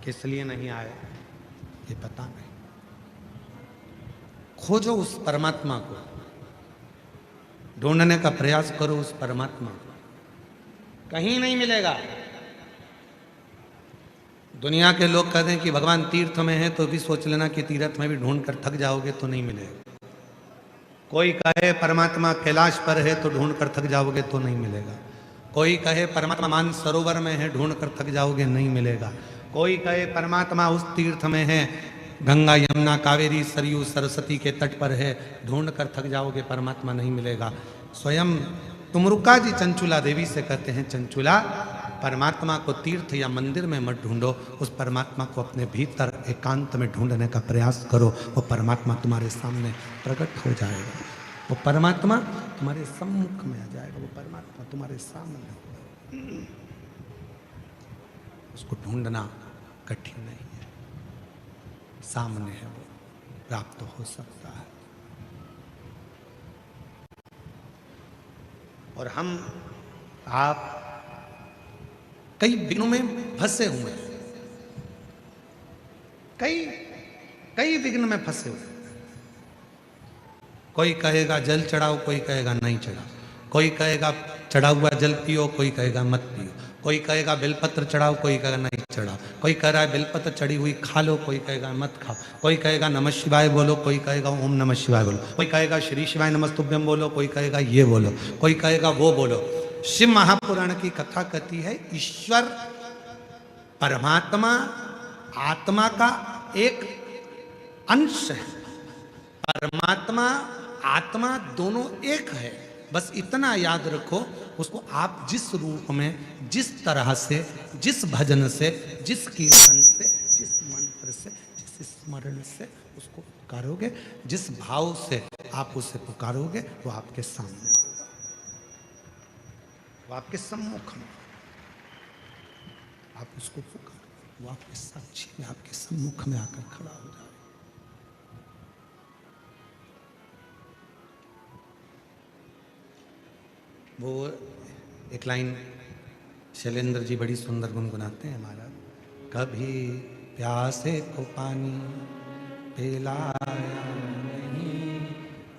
किस लिए नहीं आए, ये पता नहीं। खोजो उस परमात्मा को, ढूंढने का प्रयास करो उस परमात्मा को, कहीं नहीं मिलेगा। दुनिया के लोग कहते हैं कि भगवान तीर्थ में है, तो भी सोच लेना कि तीर्थ में भी ढूंढ कर थक जाओगे तो नहीं मिलेगा। कोई कहे परमात्मा कैलाश पर है तो ढूंढ कर थक जाओगे तो नहीं मिलेगा। कोई कहे परमात्मा मान सरोवर में है, ढूंढ कर थक जाओगे, नहीं मिलेगा। कोई कहे परमात्मा उस तीर्थ में है, गंगा यमुना कावेरी सरयू सरस्वती के तट पर है, ढूंढ कर थक जाओगे, परमात्मा नहीं मिलेगा। स्वयं तुमरुका जी चंचुला देवी से कहते हैं, चंचुला परमात्मा को तीर्थ या मंदिर में मत ढूंढो, उस परमात्मा को अपने भीतर एकांत में ढूंढने का प्रयास करो। वो परमात्मा तुम्हारे सामने प्रकट हो जाएगा, वो परमात्मा तुम्हारे सम्मुख में आ जाएगा, वो परमात्मा तुम्हारे सामने। उसको ढूंढना कठिन नहीं है, सामने है, वो प्राप्त हो सकता है। और हम आप कई विघ्नों में फंसे हुए हैं, कई विघ्न में फंसे हुए। कोई कहेगा जल चढ़ाओ, कोई कहेगा नहीं चढ़ाओ, कोई कहेगा चढ़ा हुआ जल पियो, कोई कहेगा मत पियो, कोई कहेगा बेलपत्र चढ़ाओ, कोई कहेगा नहीं चढ़ाओ, कोई कह रहा है बेलपत्र चढ़ी हुई खा लो, कोई कहेगा मत खाओ, कोई कहेगा नमः शिवाय बोलो, कोई कहेगा ओम नमः शिवाय बोलो, कोई कहेगा श्री शिवाय नमस्तुभ्यम बोलो, कोई कहेगा ये बोलो, कोई कहेगा वो बोलो। शिव महापुराण की कथा कहती है ईश्वर परमात्मा आत्मा का एक अंश है, परमात्मा आत्मा दोनों एक है। बस इतना याद रखो, उसको आप जिस रूप में, जिस तरह से, जिस भजन से, जिस कीर्तन से, जिस मंत्र से, जिस स्मरण से उसको पुकारोगे, जिस भाव से आप उसे पुकारोगे, वो आपके सामने होगा, वो आपके सम्मुख में। आप उसको पुकारो, वो आपके साक्षी में, आपके सम्मुख में आकर खड़ा हो जाए। वो एक लाइन शैलेंद्र जी बड़ी सुंदर गुनगुनाते हैं महाराज। कभी प्यासे को पानी पिलाया नहीं,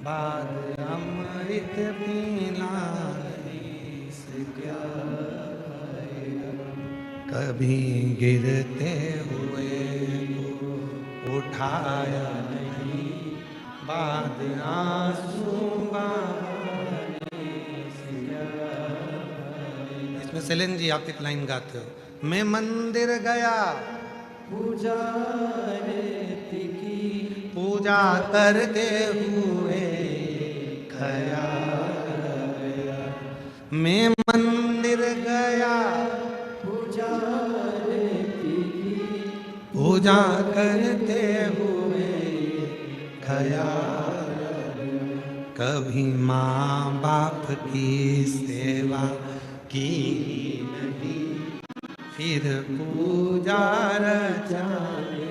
बाद अमृत पिलाने से क्या आएगा। कभी गिरते हुए को उठाया नहीं, बाद आंसू सेलेन जी आप एक लाइन गाते हो। मैं मंदिर गया पूजा करके हुए खया, मैं मंदिर गया पूजा पूजा करते हुए ख्याल, कभी माँ बाप की सेवा की नहीं, फिर पूजा रचाने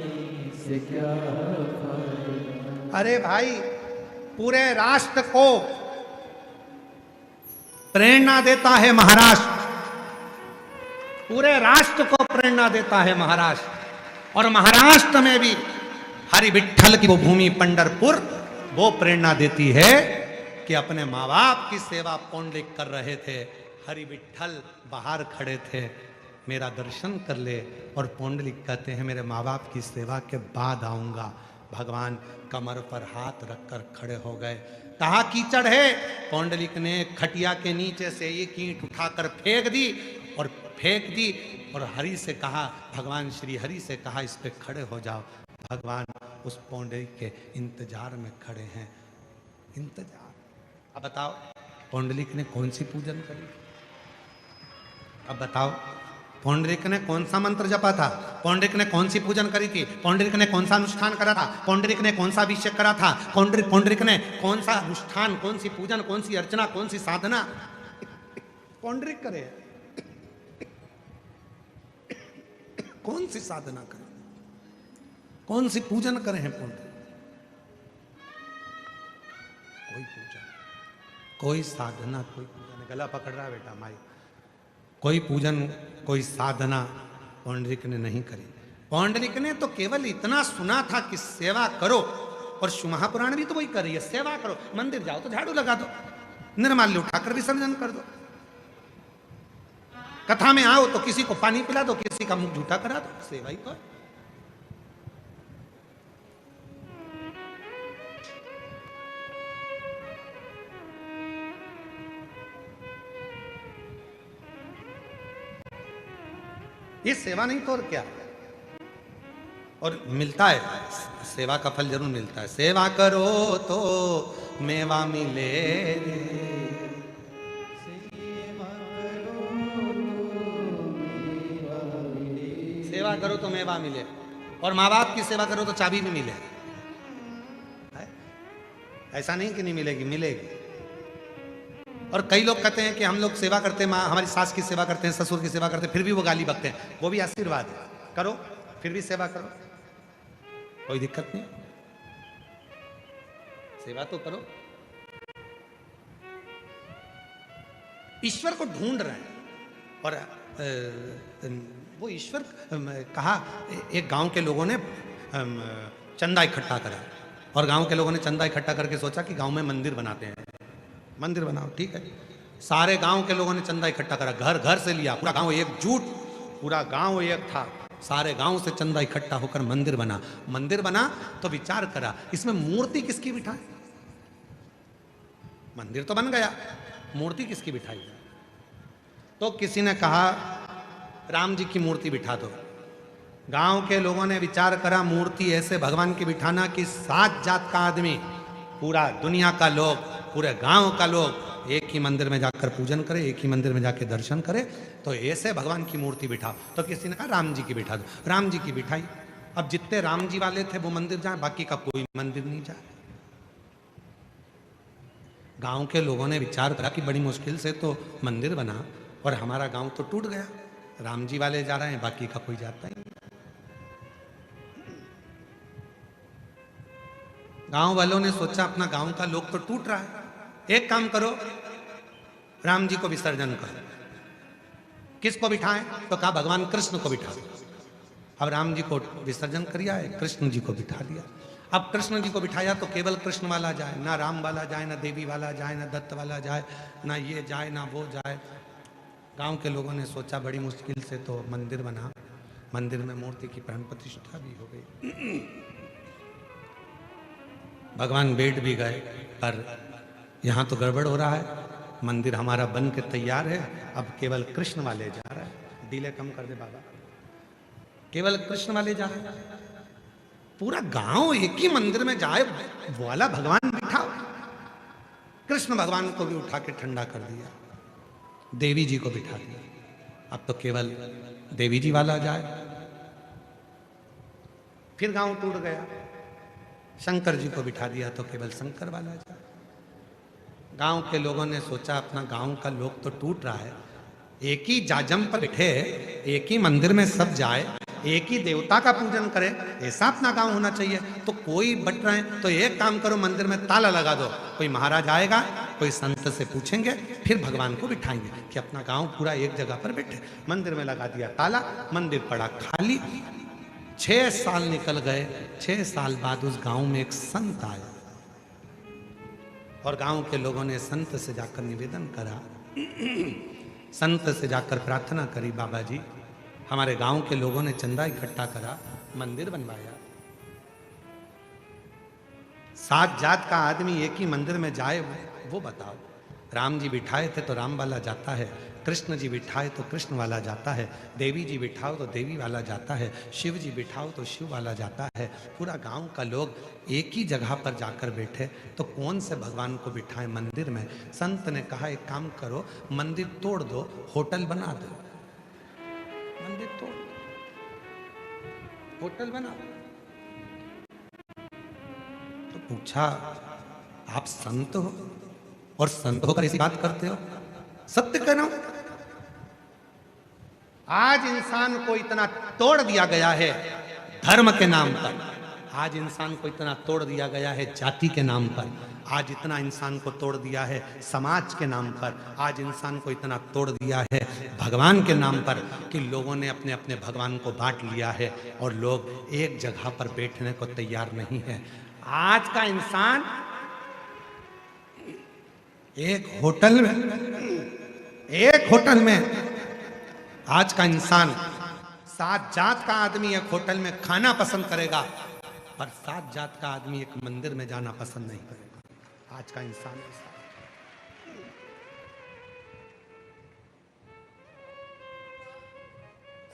से क्या फायदा। अरे भाई, पूरे राष्ट्र को प्रेरणा देता है महाराष्ट्र, पूरे राष्ट्र को प्रेरणा देता है महाराष्ट्र। और महाराष्ट्र में भी हरि विठ्ठल की वो भूमि पंढरपुर वो प्रेरणा देती है कि अपने माँ बाप की सेवा पौंडलिक कर रहे थे, हरि विठ्ठल बाहर खड़े थे, मेरा दर्शन कर ले। और पौंडलिक कहते हैं मेरे माँ बाप की सेवा के बाद आऊंगा। भगवान कमर पर हाथ रखकर खड़े हो गए। कहा कीचड़ है, पौंडलिक ने खटिया के नीचे से एक ईंट उठाकर फेंक दी और फेंक दी और हरि से कहा, भगवान श्री हरि से कहा इस पे खड़े हो जाओ। भगवान उस पौंडलिक के इंतजार में खड़े हैं। इंतजार। अब बताओ पौंडलिक ने कौन सी पूजन करी? अब बताओ पौंडलिक ने कौन सा मंत्र जपा था? पौंडलिक ने कौन सी पूजन करी थी? पौंडलिक ने कौन सा अनुष्ठान करा था? पौंडलिक ने कौन सा अभिषेक करा था? पौंडलिक ने कौन सा अनुष्ठान, कौन सी पूजन, कौन सी अर्चना, कौन सी साधना पौंडलिक करे? कौन सी साधना करे, कौन सी पूजन करे हैं पौंडलिक? कोई पूजन, कोई साधना, कोई पूजन। गला पकड़ रहा है बेटा माई। कोई पूजन, कोई साधना पौंडलिक ने नहीं करी। पौंडलिक ने तो केवल इतना सुना था कि सेवा करो, और महापुराण भी तो वही कर रही है, सेवा करो। मंदिर जाओ तो झाड़ू लगा दो, निर्माल्य उठाकर विसर्जन कर दो, कथा में आओ तो किसी को पानी पिला दो, किसी का मुंह झूठा करा दो, सेवा ही तो है। ये सेवा नहीं तो और क्या? और मिलता है, सेवा का फल जरूर मिलता है। सेवा करो तो मेवा मिले रे, सेवा करो तो मेवा मिले, और माँ बाप की सेवा करो तो चाबी भी मिले। ऐसा नहीं कि नहीं मिलेगी, मिलेगी। और कई लोग कहते हैं कि हम लोग सेवा करते हैं, माँ हमारी सास की सेवा करते हैं, ससुर की सेवा करते हैं, फिर भी वो गाली बकते हैं। वो भी आशीर्वाद है, करो फिर भी सेवा करो, कोई दिक्कत नहीं, सेवा तो करो। ईश्वर को ढूंढ रहे हैं, और वो ईश्वर कहा। एक गांव के लोगों ने चंदा इकट्ठा करा, और गांव के लोगों ने चंदा इकट्ठा करके सोचा कि गांव में मंदिर बनाते हैं, मंदिर बनाओ। ठीक है, सारे गांव के लोगों ने चंदा इकट्ठा करा, घर घर से लिया, पूरा गांव एकजुट, पूरा गांव एक था, सारे गांव से चंदा इकट्ठा होकर मंदिर बना। मंदिर बना तो विचार करा इसमें मूर्ति किसकी बिठाए? मंदिर तो बन गया, मूर्ति किसकी बिठाई? तो किसी ने कहा राम जी की मूर्ति बिठा दो। गांव के लोगों ने विचार करा मूर्ति ऐसे भगवान की बिठाना कि 7 जात का आदमी, पूरा दुनिया का लोग, पूरे गांव का लोग एक ही मंदिर में जाकर पूजन करे, एक ही मंदिर में जाकर दर्शन करे, तो ऐसे भगवान की मूर्ति बिठाओ। तो किसी ने कहा राम जी की बिठा दो। राम जी की बिठाई। अब जितने राम जी वाले थे वो मंदिर जाए, बाकी का कोई मंदिर नहीं जाए। गांव के लोगों ने विचार करा कि बड़ी मुश्किल से तो मंदिर बना और हमारा गांव तो टूट गया, राम जी वाले जा रहे हैं, बाकी का कोई जाता ही नहीं। गांव वालों ने सोचा अपना गांव का लोग तो टूट रहा है, एक काम करो राम जी को विसर्जन करो। किसको बिठाएं? तो कहा भगवान कृष्ण को बिठा। अब राम जी को विसर्जन करिया है, कृष्ण जी को बिठा दिया। अब कृष्ण जी को बिठाया तो केवल कृष्ण वाला जाए, ना राम वाला जाए, ना देवी वाला जाए, ना दत्त वाला जाए, ना ये जाए ना वो जाए। गांव के लोगों ने सोचा बड़ी मुश्किल से तो मंदिर बना, मंदिर में मूर्ति की प्राण प्रतिष्ठा भी हो गई, भगवान बैठ भी गए, पर यहाँ तो गड़बड़ हो रहा है, मंदिर हमारा बन के तैयार है, अब केवल कृष्ण वाले जा रहा है। डिले कम कर दे बाबा, केवल कृष्ण वाले जा रहे हैं। पूरा गांव एक ही मंदिर में जाए, वो वाला भगवान बिठाओ। कृष्ण भगवान को भी उठा के ठंडा कर दिया, देवी जी को बिठा दिया। अब तो केवल देवी जी वाला जाए। फिर गांव टूट गया, शंकर जी को बिठा दिया तो केवल शंकर वाला जाए। गांव के लोगों ने सोचा अपना गांव का लोग तो टूट रहा है, एक ही जाजम पर बैठे, एक ही मंदिर में सब जाए, एक ही देवता का पूजन करे, ऐसा अपना गांव होना चाहिए। तो कोई बट रहे हैं तो एक काम करो, मंदिर में ताला लगा दो, कोई महाराज आएगा, कोई संत से पूछेंगे, फिर भगवान को बिठाएंगे कि अपना गांव पूरा एक जगह पर बैठे। मंदिर में लगा दिया ताला, मंदिर पड़ा खाली। 6 साल निकल गए। 6 साल बाद उस गांव में एक संत आया और गांव के लोगों ने संत से जाकर निवेदन करा, संत से जाकर प्रार्थना करी, बाबा जी हमारे गांव के लोगों ने चंदा इकट्ठा करा, मंदिर बनवाया, 7 जात का आदमी एक ही मंदिर में जाए वो बताओ। राम जी बिठाए थे तो राम वाला जाता है, कृष्ण जी बिठाए तो कृष्ण वाला जाता है, देवी जी बिठाओ तो देवी वाला जाता है, शिव जी बिठाओ तो शिव वाला जाता है। पूरा गांव का लोग एक ही जगह पर जाकर बैठे तो कौन से भगवान को बिठाए मंदिर में। संत ने कहा एक काम करो, मंदिर तोड़ दो, होटल बना दो। मंदिर तोड़ दो, होटल बना दो। तो पूछा आप संत हो और संत होकर ऐसी बात करते हो? सत्य कह रहा हूं, आज इंसान को इतना तोड़ दिया गया है धर्म के नाम पर, आज इंसान को इतना तोड़ दिया गया है जाति के नाम पर, आज इतना इंसान को तोड़ दिया है समाज के नाम पर, आज इंसान को इतना तोड़ दिया है भगवान के नाम पर कि लोगों ने अपने अपने भगवान को बांट लिया है और लोग एक जगह पर बैठने को तैयार नहीं है। आज का इंसान एक होटल में आज का इंसान 7 जात का आदमी एक होटल में खाना पसंद करेगा, पर 7 जात का आदमी एक मंदिर में जाना पसंद नहीं करेगा। आज का इंसान ऐसा।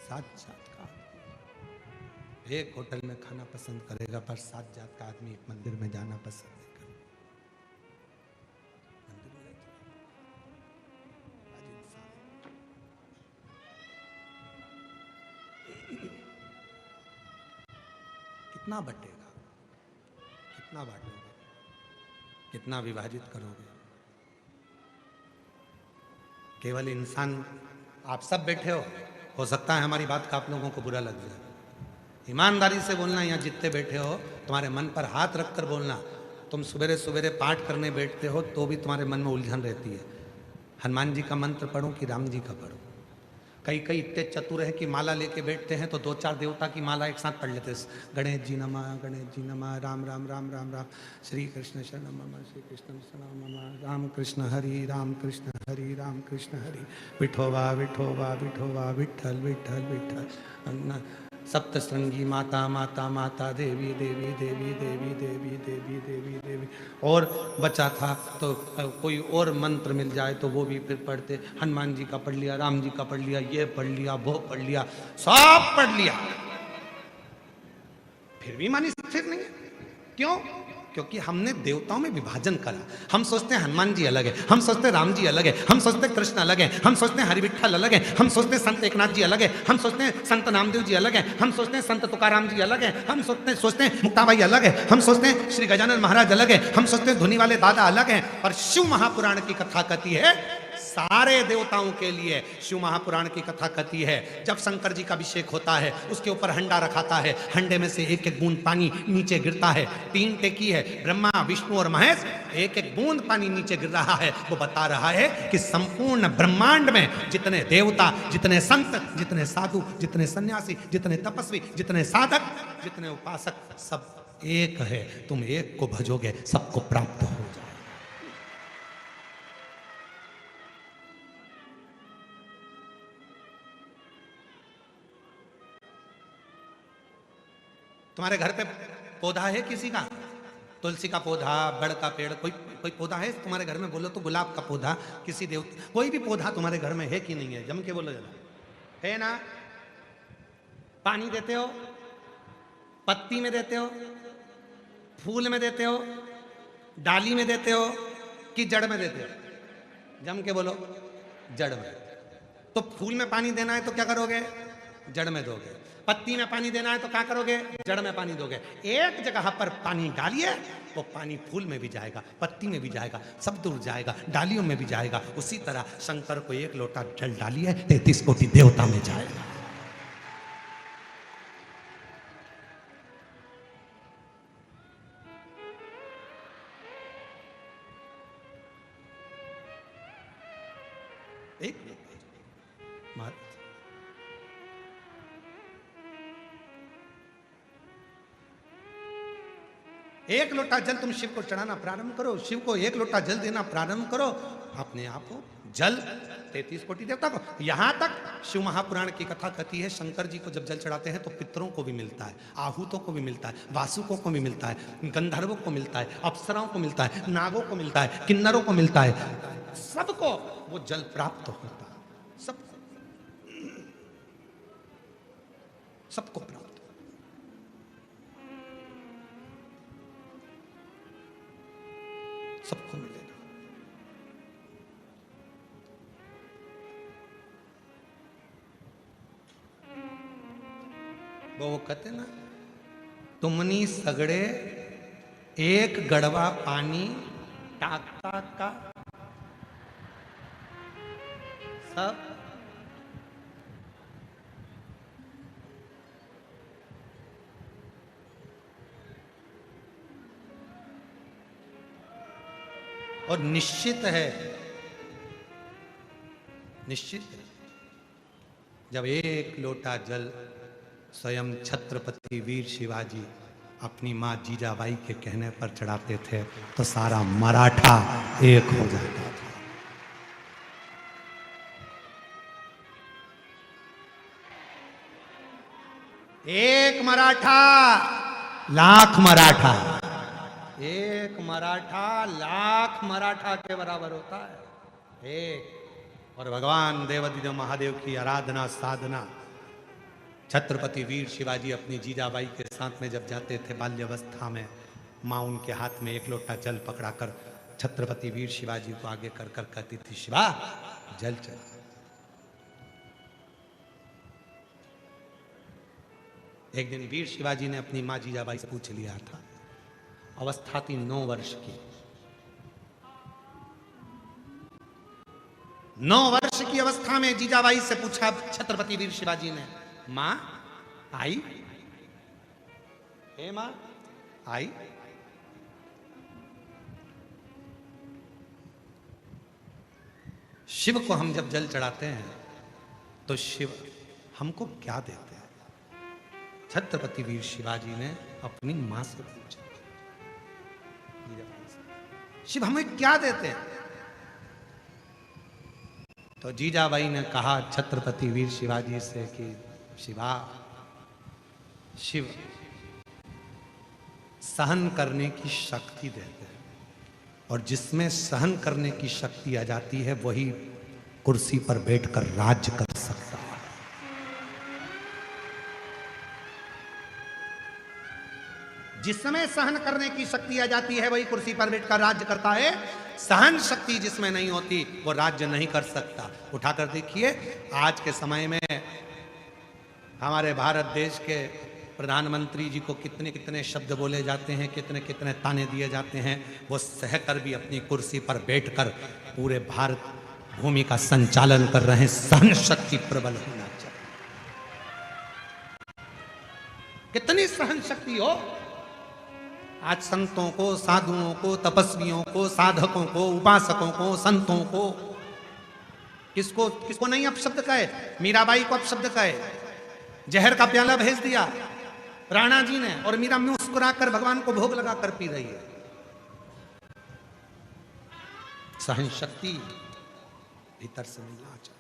7 जात का आदमी एक होटल में खाना पसंद करेगा, पर 7 जात का आदमी एक मंदिर में जाना पसंद नहीं करेगा। कितना बटेगा, कितना बांटोगे, कितना विभाजित करोगे? केवल इंसान आप सब बैठे हो सकता है हमारी बात का आप लोगों को बुरा लग जाए। ईमानदारी से बोलना, यहाँ जितने बैठे हो तुम्हारे मन पर हाथ रखकर बोलना। तुम सवेरे सवेरे पाठ करने बैठते हो तो भी तुम्हारे मन में उलझन रहती है, हनुमान जी का मंत्र पढ़ो कि राम जी का पढ़ो। कई इतने चतुर है कि माला लेके बैठते हैं तो 2-4 देवता की माला एक साथ पढ़ लेते हैं। गणेश जी नमः, गणेश जी नमः, राम राम राम राम राम, श्री कृष्ण शरणम मम, श्री कृष्ण शरणम मम, राम कृष्ण हरि, राम कृष्ण हरि, राम कृष्ण हरि, विठोबा विठोबा विठोबा, विठ्ठल विठ्ठल विठ्ठल, सप्तश्रृंगी माता माता माता, देवी देवी देवी देवी देवी देवी देवी देवी। और बचा था तो कोई और मंत्र मिल जाए तो वो भी फिर पढ़ते। हनुमान जी का पढ़ लिया, राम जी का पढ़ लिया, ये पढ़ लिया, वो पढ़ लिया, सब पढ़ लिया, फिर भी मन स्थिर नहीं है। क्यों? क्योंकि हमने देवताओं में विभाजन करा। हम सोचते हैं हनुमान जी अलग है, हम सोचते हैं राम जी अलग है, हम सोचते हैं कृष्ण अलग है, हम सोचते हैं हरि विठ्ठल अलग है, हम सोचते हैं संत एकनाथ जी अलग है, हम सोचते हैं संत नामदेव जी अलग है, हम सोचते हैं संत तुकाराम जी अलग है, हम सोचते हैं मुक्ताबाई अलग है, हम सोचते हैं श्री गजानन महाराज अलग है, हम सोचते हैं धुनी वाले दादा अलग हैं। और शिव महापुराण की कथा कहती है सारे देवताओं के लिए, शिव महापुराण की कथा कहती है जब शंकर जी का अभिषेक होता है उसके ऊपर हंडा रखाता है, हंडे में से एक एक बूंद पानी नीचे गिरता है। 3 टेकी है, ब्रह्मा विष्णु और महेश, एक एक बूंद पानी नीचे गिर रहा है। वो बता रहा है कि संपूर्ण ब्रह्मांड में जितने देवता, जितने संत, जितने साधु, जितने सन्यासी, जितने तपस्वी, जितने साधक, जितने उपासक, सब एक है। तुम एक को भजोगे सबको प्राप्त हो जाए। तुम्हारे घर पे पौधा है किसी का? तुलसी का पौधा, बड़ का पेड़, कोई पौधा है तुम्हारे घर में? बोलो तो गुलाब का पौधा, किसी देवता, कोई भी पौधा तुम्हारे घर में है कि नहीं है? जम के बोलो जरा, है ना? पानी देते हो? पत्ती में देते हो, फूल में देते हो, डाली में देते हो कि जड़ में देते हो? जम के बोलो, जड़ में। तो फूल में पानी देना है तो क्या करोगे? जड़ में दोगे। पत्ती में पानी देना है तो क्या करोगे? जड़ में पानी दोगे। एक जगह पर पानी डालिए, वो पानी फूल में भी जाएगा, पत्ती में भी जाएगा, सब दूर जाएगा, डालियों में भी जाएगा। उसी तरह शंकर को एक लोटा जल डालिए, 33 कोटि देवता में जाएगा। एक एक लोटा जल तुम शिव को चढ़ाना प्रारंभ करो, शिव को एक लोटा जल देना प्रारंभ करो, अपने आप हो जल 33 कोटि देवता को। यहां तक शिव महापुराण की कथा कहती है, शंकर जी को जब जल चढ़ाते हैं तो पितरों को भी मिलता है, आहूतों को भी मिलता है, वासुकों को भी मिलता है, गंधर्वों को मिलता है, अप्सराओं को मिलता है, नागों को मिलता है, किन्नरों को मिलता है, सबको वो जल प्राप्त होता है। सबको प्राप्त। सबको मिलेगा। वो कहते ना, तुमनी सगड़े एक गड़वा पानी टाकता का सब और निश्चित है, निश्चित है, जब एक लोटा जल स्वयं छत्रपति वीर शिवाजी अपनी मां जीजाबाई के कहने पर चढ़ाते थे तो सारा मराठा एक हो जाता था। एक मराठा लाख मराठा, एक मराठा लाख मराठा के बराबर होता है। एक। और भगवान देवाधिदेव महादेव की आराधना साधना, छत्रपति वीर शिवाजी अपनी जीजाबाई के साथ में जब जाते थे बाल्यावस्था में, माँ उनके हाथ में एक लोटा जल पकड़ाकर छत्रपति वीर शिवाजी को आगे कर कर कहती थी, शिवा जल चढ़ा। एक दिन वीर शिवाजी ने अपनी माँ जीजाबाई से पूछ लिया था, अवस्था थी 9 वर्ष की। 9 वर्ष की अवस्था में जीजाबाई से पूछा छत्रपति वीर शिवाजी ने, मां आई? हे मां आई? शिव को हम जब जल चढ़ाते हैं तो शिव हमको क्या देते हैं? छत्रपति वीर शिवाजी ने अपनी मां से पूछा, शिव हमें क्या देते हैं? तो जीजाबाई ने कहा छत्रपति वीर शिवाजी से कि शिवा, शिव सहन करने की शक्ति देते हैं, और जिसमें सहन करने की शक्ति आ जाती है वही कुर्सी पर बैठकर राज्य कर सकता है। जिसमें सहन करने की शक्ति आ जाती है वही कुर्सी पर बैठकर राज्य करता है। सहन शक्ति जिसमें नहीं होती वो राज्य नहीं कर सकता। उठाकर देखिए, आज के समय में हमारे भारत देश के प्रधानमंत्री जी को कितने कितने शब्द बोले जाते हैं, कितने कितने ताने दिए जाते हैं, वो सहकर भी अपनी कुर्सी पर बैठकर पूरे भारत भूमि का संचालन कर रहे हैं। सहन शक्ति प्रबल होना चाहिए। कितनी सहन शक्ति हो। आज संतों को, साधुओं को, तपस्वियों को, साधकों को, उपासकों को, संतों को, किसको किसको नहीं अपशब्द कहे? मीराबाई को अपशब्द कहे, जहर का प्याला भेज दिया राणा जी ने, और मीरा मुस्कुराकर भगवान को भोग लगाकर पी रही है। सहन शक्ति भीतर से मिलना चाहिए।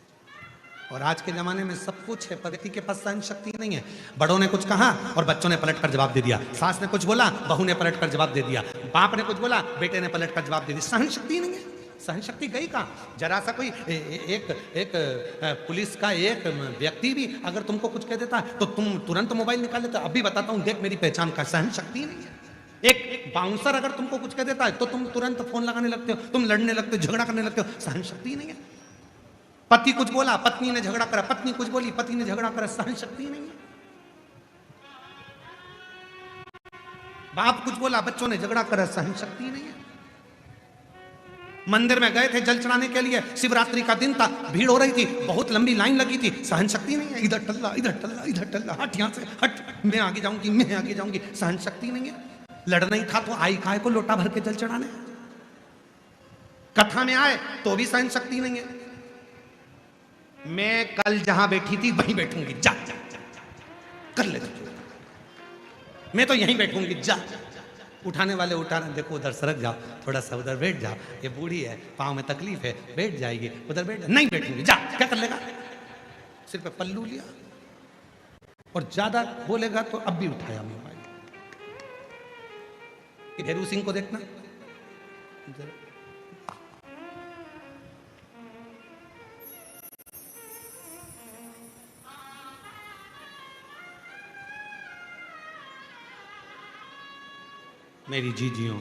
और आज के जमाने में सब कुछ है, पर व्यक्ति के पास सहन शक्ति नहीं है। बड़ों ने कुछ कहा और बच्चों ने पलटकर जवाब दे दिया, सास ने कुछ बोला, बहू ने पलटकर जवाब दे दिया, बाप ने कुछ बोला, बेटे ने पलटकर जवाब दे दिया। सहन शक्ति नहीं है। सहन शक्ति गई कहाँ? जरा सा कोई एक पुलिस का एक व्यक्ति भी अगर तुमको कुछ कह देता है तो तुम तुरंत मोबाइल निकाल लेते, अभी बताता हूँ देख मेरी पहचान का। सहन शक्ति नहीं है। एक बाउंसर अगर तुमको कुछ कह देता है तो तुम तुरंत फोन लगाने लगते हो, तुम लड़ने लगते हो, झगड़ा करने लगते हो। सहन शक्ति नहीं है। पति कुछ बोला, पत्नी ने झगड़ा करा, पत्नी कुछ बोली, पति ने झगड़ा करा। सहन शक्ति नहीं है। बाप कुछ बोला, बच्चों ने झगड़ा करा, सहन शक्ति नहीं है। मंदिर में गए थे जल चढ़ाने के लिए, शिवरात्रि का दिन था, भीड़ हो रही थी, बहुत लंबी लाइन लगी थी, सहन शक्ति नहीं है। इधर टल्ला इधर टल्ला इधर टल्ला, हट यहां से हट, मैं आगे जाऊंगी मैं आगे जाऊंगी, सहन शक्ति नहीं है। लड़ना ही था तो आई काय को लोटा भर के जल चढ़ाने। कथा में आए तो भी सहन शक्ति नहीं है। मैं कल जहां बैठी थी वहीं बैठूंगी, जा, जा, जा, जा, कर ले, मैं तो यहीं बैठूंगी, जा। उठाने वाले उठा रहे, देखो उधर सरक जाओ, थोड़ा सा उधर बैठ जाओ, ये बूढ़ी है, पाँव में तकलीफ है, बैठ जाएगी, उधर बैठ, नहीं बैठूंगी, जा, क्या कर लेगा। सिर पे पल्लू लिया और ज्यादा बोलेगा तो अब भी उठाया मोबाइल। भेरू सिंह को देखना, मेरी जीजियों,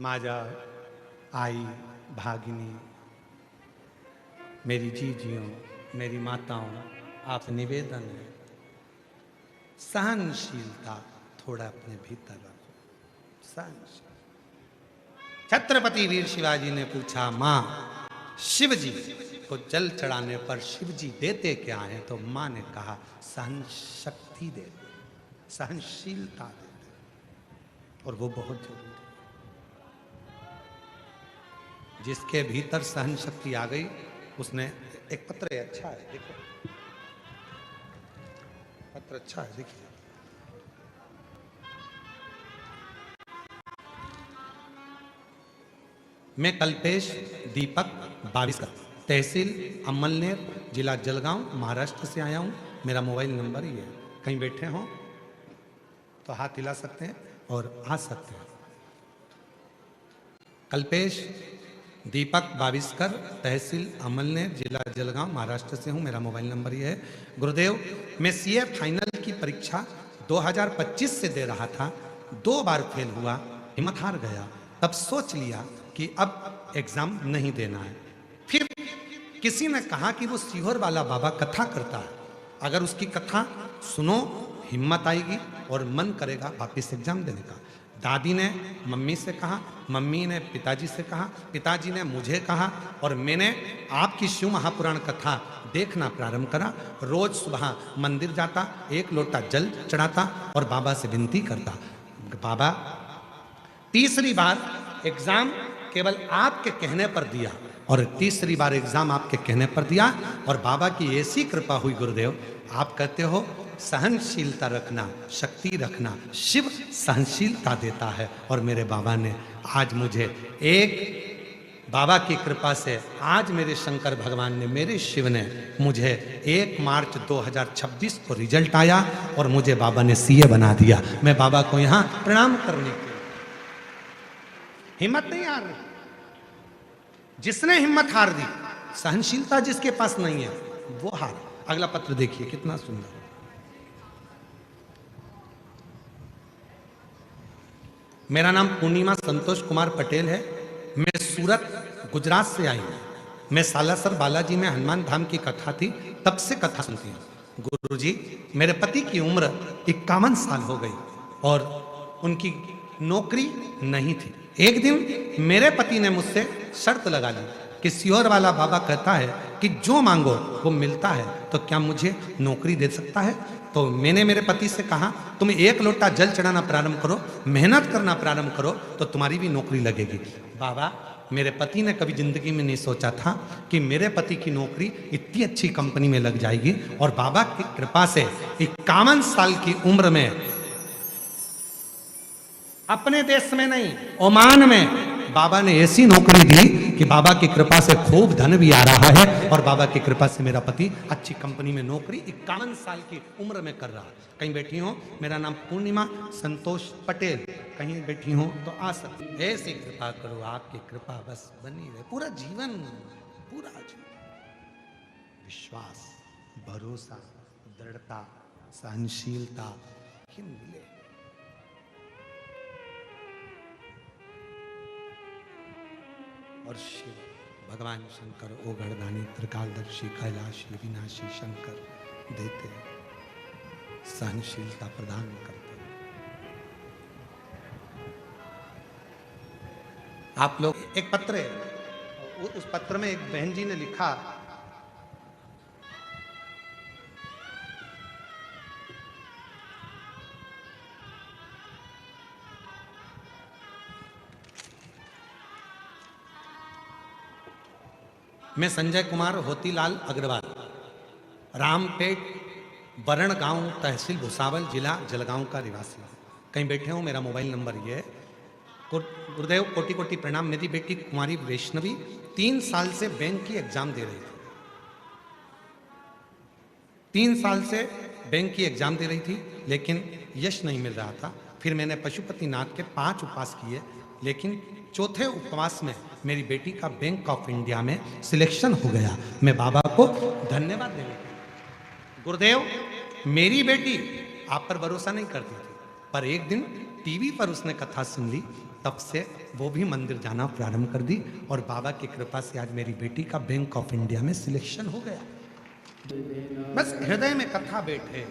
माजा, आई, भागिनी, मेरी जीजियों, मेरी माताओं, आप निवेदन है, सहनशीलता थोड़ा अपने भीतर रखो, सहनशील। छत्रपति वीर शिवाजी ने पूछा, मां शिव जी को जल चढ़ाने पर शिव जी देते क्या है? तो मां ने कहा, सहन शक्ति देते, सहनशीलता देते, और वो बहुत जरूरी है। जिसके भीतर सहन शक्ति आ गई, उसने, एक पत्र है, अच्छा है, देखो पत्र अच्छा है, देखिए। मैं कल्पेश दीपक 22 तहसील अमलनेर, जिला जलगांव, महाराष्ट्र से आया हूं। मेरा मोबाइल नंबर ही है, कहीं बैठे हो तो हाथ हिला सकते हैं और आ सकते हैं। कल्पेश दीपक 22 तहसील अमलनेर, जिला जलगांव, महाराष्ट्र से हूं। मेरा मोबाइल नंबर ये है। गुरुदेव, मैं सीए फाइनल की परीक्षा 2025 से दे रहा था, 2 बार फेल हुआ, हिम्मत हार गया। तब सोच लिया कि अब एग्जाम नहीं देना है। फिर किसी ने कहा कि वो सीहोर वाला बाबा कथा करता है, अगर उसकी कथा सुनो हिम्मत आएगी और मन करेगा वापिस एग्जाम देने का। दादी ने मम्मी से कहा, मम्मी ने पिताजी से कहा, पिताजी ने मुझे कहा, और मैंने आपकी शिव महापुराण कथा देखना प्रारंभ करा। रोज सुबह मंदिर जाता, 1 लोटा जल चढ़ाता और बाबा से विनती करता, बाबा तीसरी बार एग्जाम केवल आपके कहने पर दिया, और तीसरी बार एग्जाम आपके कहने पर दिया, और बाबा की ऐसी कृपा हुई गुरुदेव, आप कहते हो सहनशीलता रखना, शक्ति रखना, शिव सहनशीलता देता है। और मेरे बाबा ने आज मुझे बाबा की कृपा से आज मेरे शंकर भगवान ने, मेरे शिव ने मुझे 1 मार्च 2026 को रिजल्ट आया और मुझे बाबा ने सीए बना दिया। मैं बाबा को यहाँ प्रणाम करने के, हिम्मत नहीं हार रही। जिसने हिम्मत हार दी, सहनशीलता जिसके पास नहीं है वो हार। अगला पत्र देखिए, कितना सुंदर। मेरा नाम पूर्णिमा संतोष कुमार पटेल है। मैं सूरत गुजरात से आई हूँ। मैं सालासर बालाजी में हनुमान धाम की कथा थी, तब से कथा सुनती हूँ। गुरुजी, मेरे पति की उम्र 51 साल हो गई और उनकी नौकरी नहीं थी। एक दिन मेरे पति ने मुझसे शर्त लगा ली कि सीहोर वाला बाबा कहता है कि जो मांगो वो मिलता है, तो क्या मुझे नौकरी दे सकता है? तो मैंने मेरे पति से कहा, तुम 1 लोटा जल चढ़ाना प्रारंभ करो, मेहनत करना प्रारंभ करो, तो तुम्हारी भी नौकरी लगेगी। बाबा, मेरे पति ने कभी जिंदगी में नहीं सोचा था कि मेरे पति की नौकरी इतनी अच्छी कंपनी में लग जाएगी, और बाबा की कृपा से 51 साल की उम्र में, अपने देश में नहीं ओमान में, बाबा ने ऐसी नौकरी दी कि बाबा की कृपा से खूब धन भी आ रहा है, और बाबा की कृपा से मेरा पति अच्छी कंपनी में नौकरी 51 साल की उम्र में कर रहा है। कहीं बैठी हो, मेरा नाम पूर्णिमा संतोष पटेल, कहीं बैठी हो तो आ सकती, ऐसी कृपा करो, आपकी कृपा बस बनी रहे पूरा जीवन, पूरा जीवन। विश्वास, भरोसा, दृढ़ता, सहनशीलता मिले। और शिव भगवान शंकर ओगढ़दानी त्रिकालदर्शी कैलाशी विनाशी शंकर देते सहनशीलता प्रदान करते। आप लोग एक पत्र है, उस पत्र में एक बहन जी ने लिखा, मैं संजय कुमार होतीलाल अग्रवाल, रामपेट बरण गांव, तहसील भुसावल, जिला जलगांव का निवासी हूं। कहीं बैठे हूं, मेरा मोबाइल नंबर ये है। गुरुदेव कोटि कोटि प्रणाम। मेरी बेटी कुमारी वैष्णवी 3 साल से बैंक की एग्जाम दे रही थी। 3 साल से बैंक की एग्जाम दे रही थी, लेकिन यश नहीं मिल रहा था। फिर मैंने पशुपतिनाथ के 5 उपवास किए, लेकिन चौथे उपवास में मेरी बेटी का बैंक ऑफ इंडिया में सिलेक्शन हो गया। मैं बाबा को धन्यवाद देने लगा। गुरुदेव, मेरी बेटी आप पर भरोसा नहीं करती थी, पर एक दिन टीवी पर उसने कथा सुन ली, तब से वो भी मंदिर जाना प्रारंभ कर दी और बाबा की कृपा से आज मेरी बेटी का बैंक ऑफ इंडिया में सिलेक्शन हो गया। बस हृदय में कथा बैठे।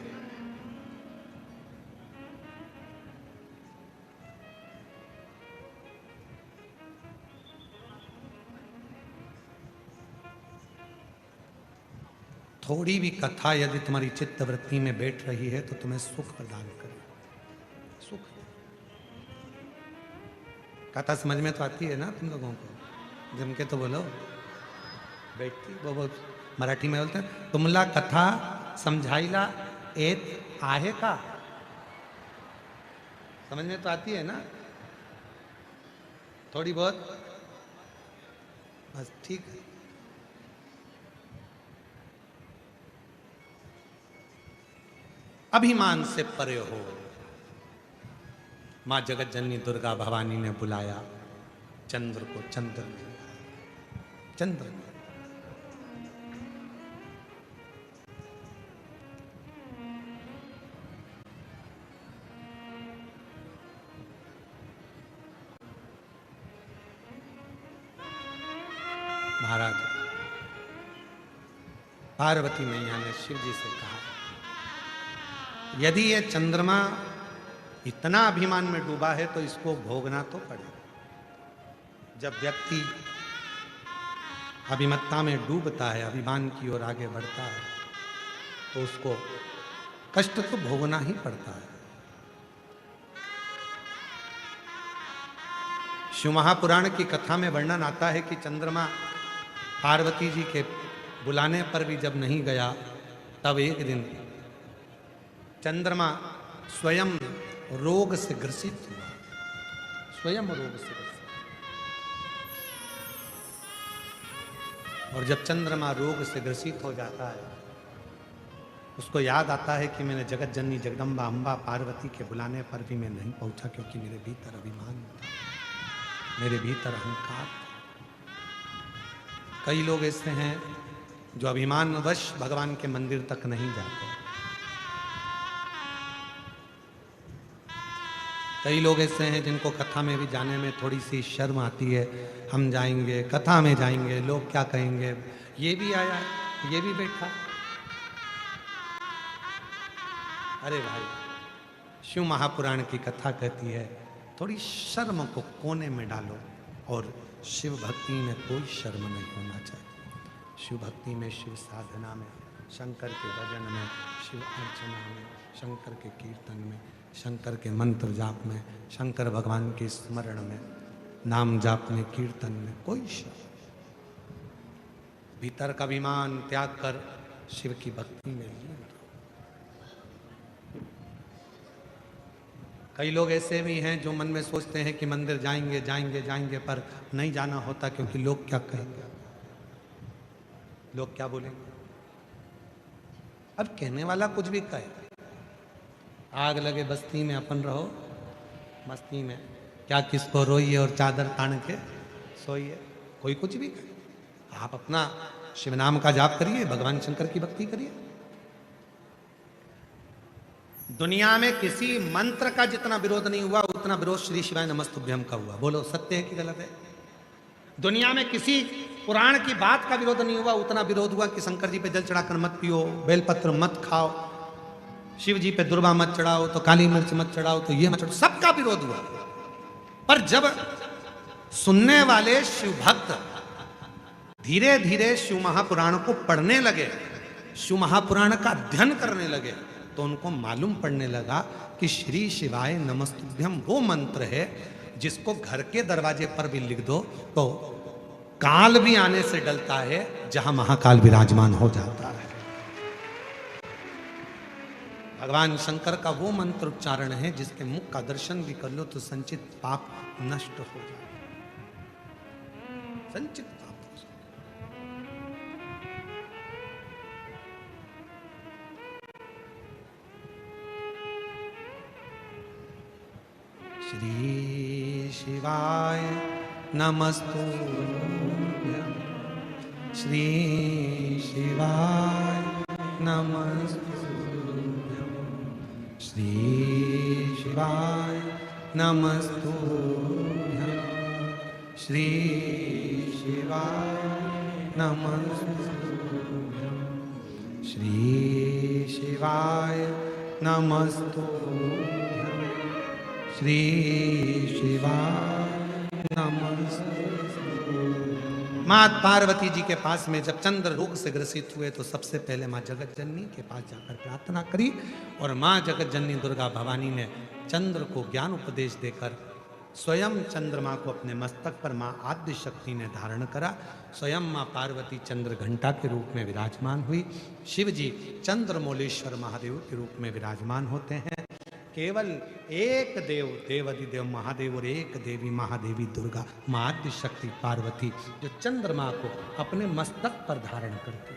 थोड़ी भी कथा यदि तुम्हारी चित्त वृत्ति में बैठ रही है तो तुम्हें सुख प्रदान करे। सुख। कथा समझ में तो आती है ना तुम लोगों को? जम के तो बोलो। बैठती वो मराठी में बोलते हैं, तुमला कथा समझाईला एत आहे का? समझ में तो आती है ना थोड़ी बहुत? बस ठीक है। अभिमान से परे हो। मां जगत जननी दुर्गा भवानी ने बुलाया चंद्र को, चंद्र चंद्र महाराज पार्वती मैया ने शिव जी से कहा, यदि ये चंद्रमा इतना अभिमान में डूबा है तो इसको भोगना तो पड़ेगा। जब व्यक्ति अभिमत्ता में डूबता है, अभिमान की ओर आगे बढ़ता है, तो उसको कष्ट तो भोगना ही पड़ता है। शिव महापुराण की कथा में वर्णन आता है कि चंद्रमा पार्वती जी के बुलाने पर भी जब नहीं गया, तब एक दिन चंद्रमा स्वयं रोग से ग्रसित हुआ। स्वयं रोग से ग्रसित। और जब चंद्रमा रोग से ग्रसित हो जाता है, उसको याद आता है कि मैंने जगत जननी जगदम्बा अम्बा पार्वती के बुलाने पर भी मैं नहीं पहुंचा, क्योंकि मेरे भीतर अभिमान था, मेरे भीतर अहंकार था। कई लोग ऐसे हैं जो अभिमानवश भगवान के मंदिर तक नहीं जाते। कई लोग ऐसे हैं जिनको कथा में भी जाने में थोड़ी सी शर्म आती है। हम जाएंगे, कथा में जाएंगे, लोग क्या कहेंगे, ये भी आया, ये भी बैठा। अरे भाई, शिव महापुराण की कथा कहती है थोड़ी शर्म को कोने में डालो, और शिव भक्ति में कोई शर्म नहीं होना चाहिए। शिव भक्ति में, शिव साधना में, शंकर के भजन में, शिव अर्चना में, शंकर के कीर्तन में, शंकर के मंत्र जाप में, शंकर भगवान के स्मरण में, नाम जाप में, कीर्तन में कोई शर्म। भीतर का अभिमान त्याग कर शिव की भक्ति में लीन रहो। कई लोग ऐसे भी हैं जो मन में सोचते हैं कि मंदिर जाएंगे जाएंगे जाएंगे, पर नहीं जाना होता क्योंकि लोग क्या कहेंगे, लोग क्या बोलेंगे। अब कहने वाला कुछ भी कहे, आग लगे बस्ती में अपन रहो मस्ती में, क्या किसको रोइए और चादर तान के सोइए। कोई कुछ भी कहे, आप अपना शिव नाम का जाप करिए, भगवान शंकर की भक्ति करिए। दुनिया में किसी मंत्र का जितना विरोध नहीं हुआ, उतना विरोध श्री शिवाय नमस्तुभ्यम का हुआ। बोलो सत्य है कि गलत है? दुनिया में किसी पुराण की बात का विरोध नहीं हुआ, उतना विरोध हुआ कि शंकर जी पे जल चढ़ाकर मत पियो, बेलपत्र मत खाओ, शिव जी पे दुर्वा मत चढ़ाओ, तो काली मिर्च मत चढ़ाओ, तो ये मत चढ़ाओ, सबका विरोध हुआ। पर जब सुनने वाले शिव भक्त धीरे धीरे शिव महापुराण को पढ़ने लगे, शिव महापुराण का अध्ययन करने लगे, तो उनको मालूम पड़ने लगा कि श्री शिवाय नमस्तुभ्यम वो मंत्र है जिसको घर के दरवाजे पर भी लिख दो तो काल भी आने से डरता है, जहां महाकाल विराजमान हो जाता है। भगवान शंकर का वो मंत्र उच्चारण है जिसके मुख का दर्शन भी कर लो तो संचित पाप नष्ट हो जाए, संचित पाप। श्री शिवाय नमस्तुभ्यं, श्री शिवाय नमस्तुभ्यं, श्री शिवाय नमस्तुभ्यं, श्री शिवाय नमस्तुभ्यं, श्री शिवाय नमस्तुभ्यं, श्री शिवाय नमस्तुभ्यं। माँ पार्वती जी के पास में जब चंद्र रोग से ग्रसित हुए तो सबसे पहले माँ जगत जननी के पास जाकर प्रार्थना करी और माँ जगत जननी दुर्गा भवानी ने चंद्र को ज्ञान उपदेश देकर स्वयं चंद्रमा को अपने मस्तक पर माँ आद्य शक्ति ने धारण करा। स्वयं माँ पार्वती चंद्र घंटा के रूप में विराजमान हुई। शिव जी चंद्रमौलेश्वर महादेव के रूप में विराजमान होते हैं। केवल एक देव देवाधिदेव महादेव और एक देवी महादेवी दुर्गा माँ आद्य शक्ति पार्वती जो चंद्रमा को अपने मस्तक पर धारण करती।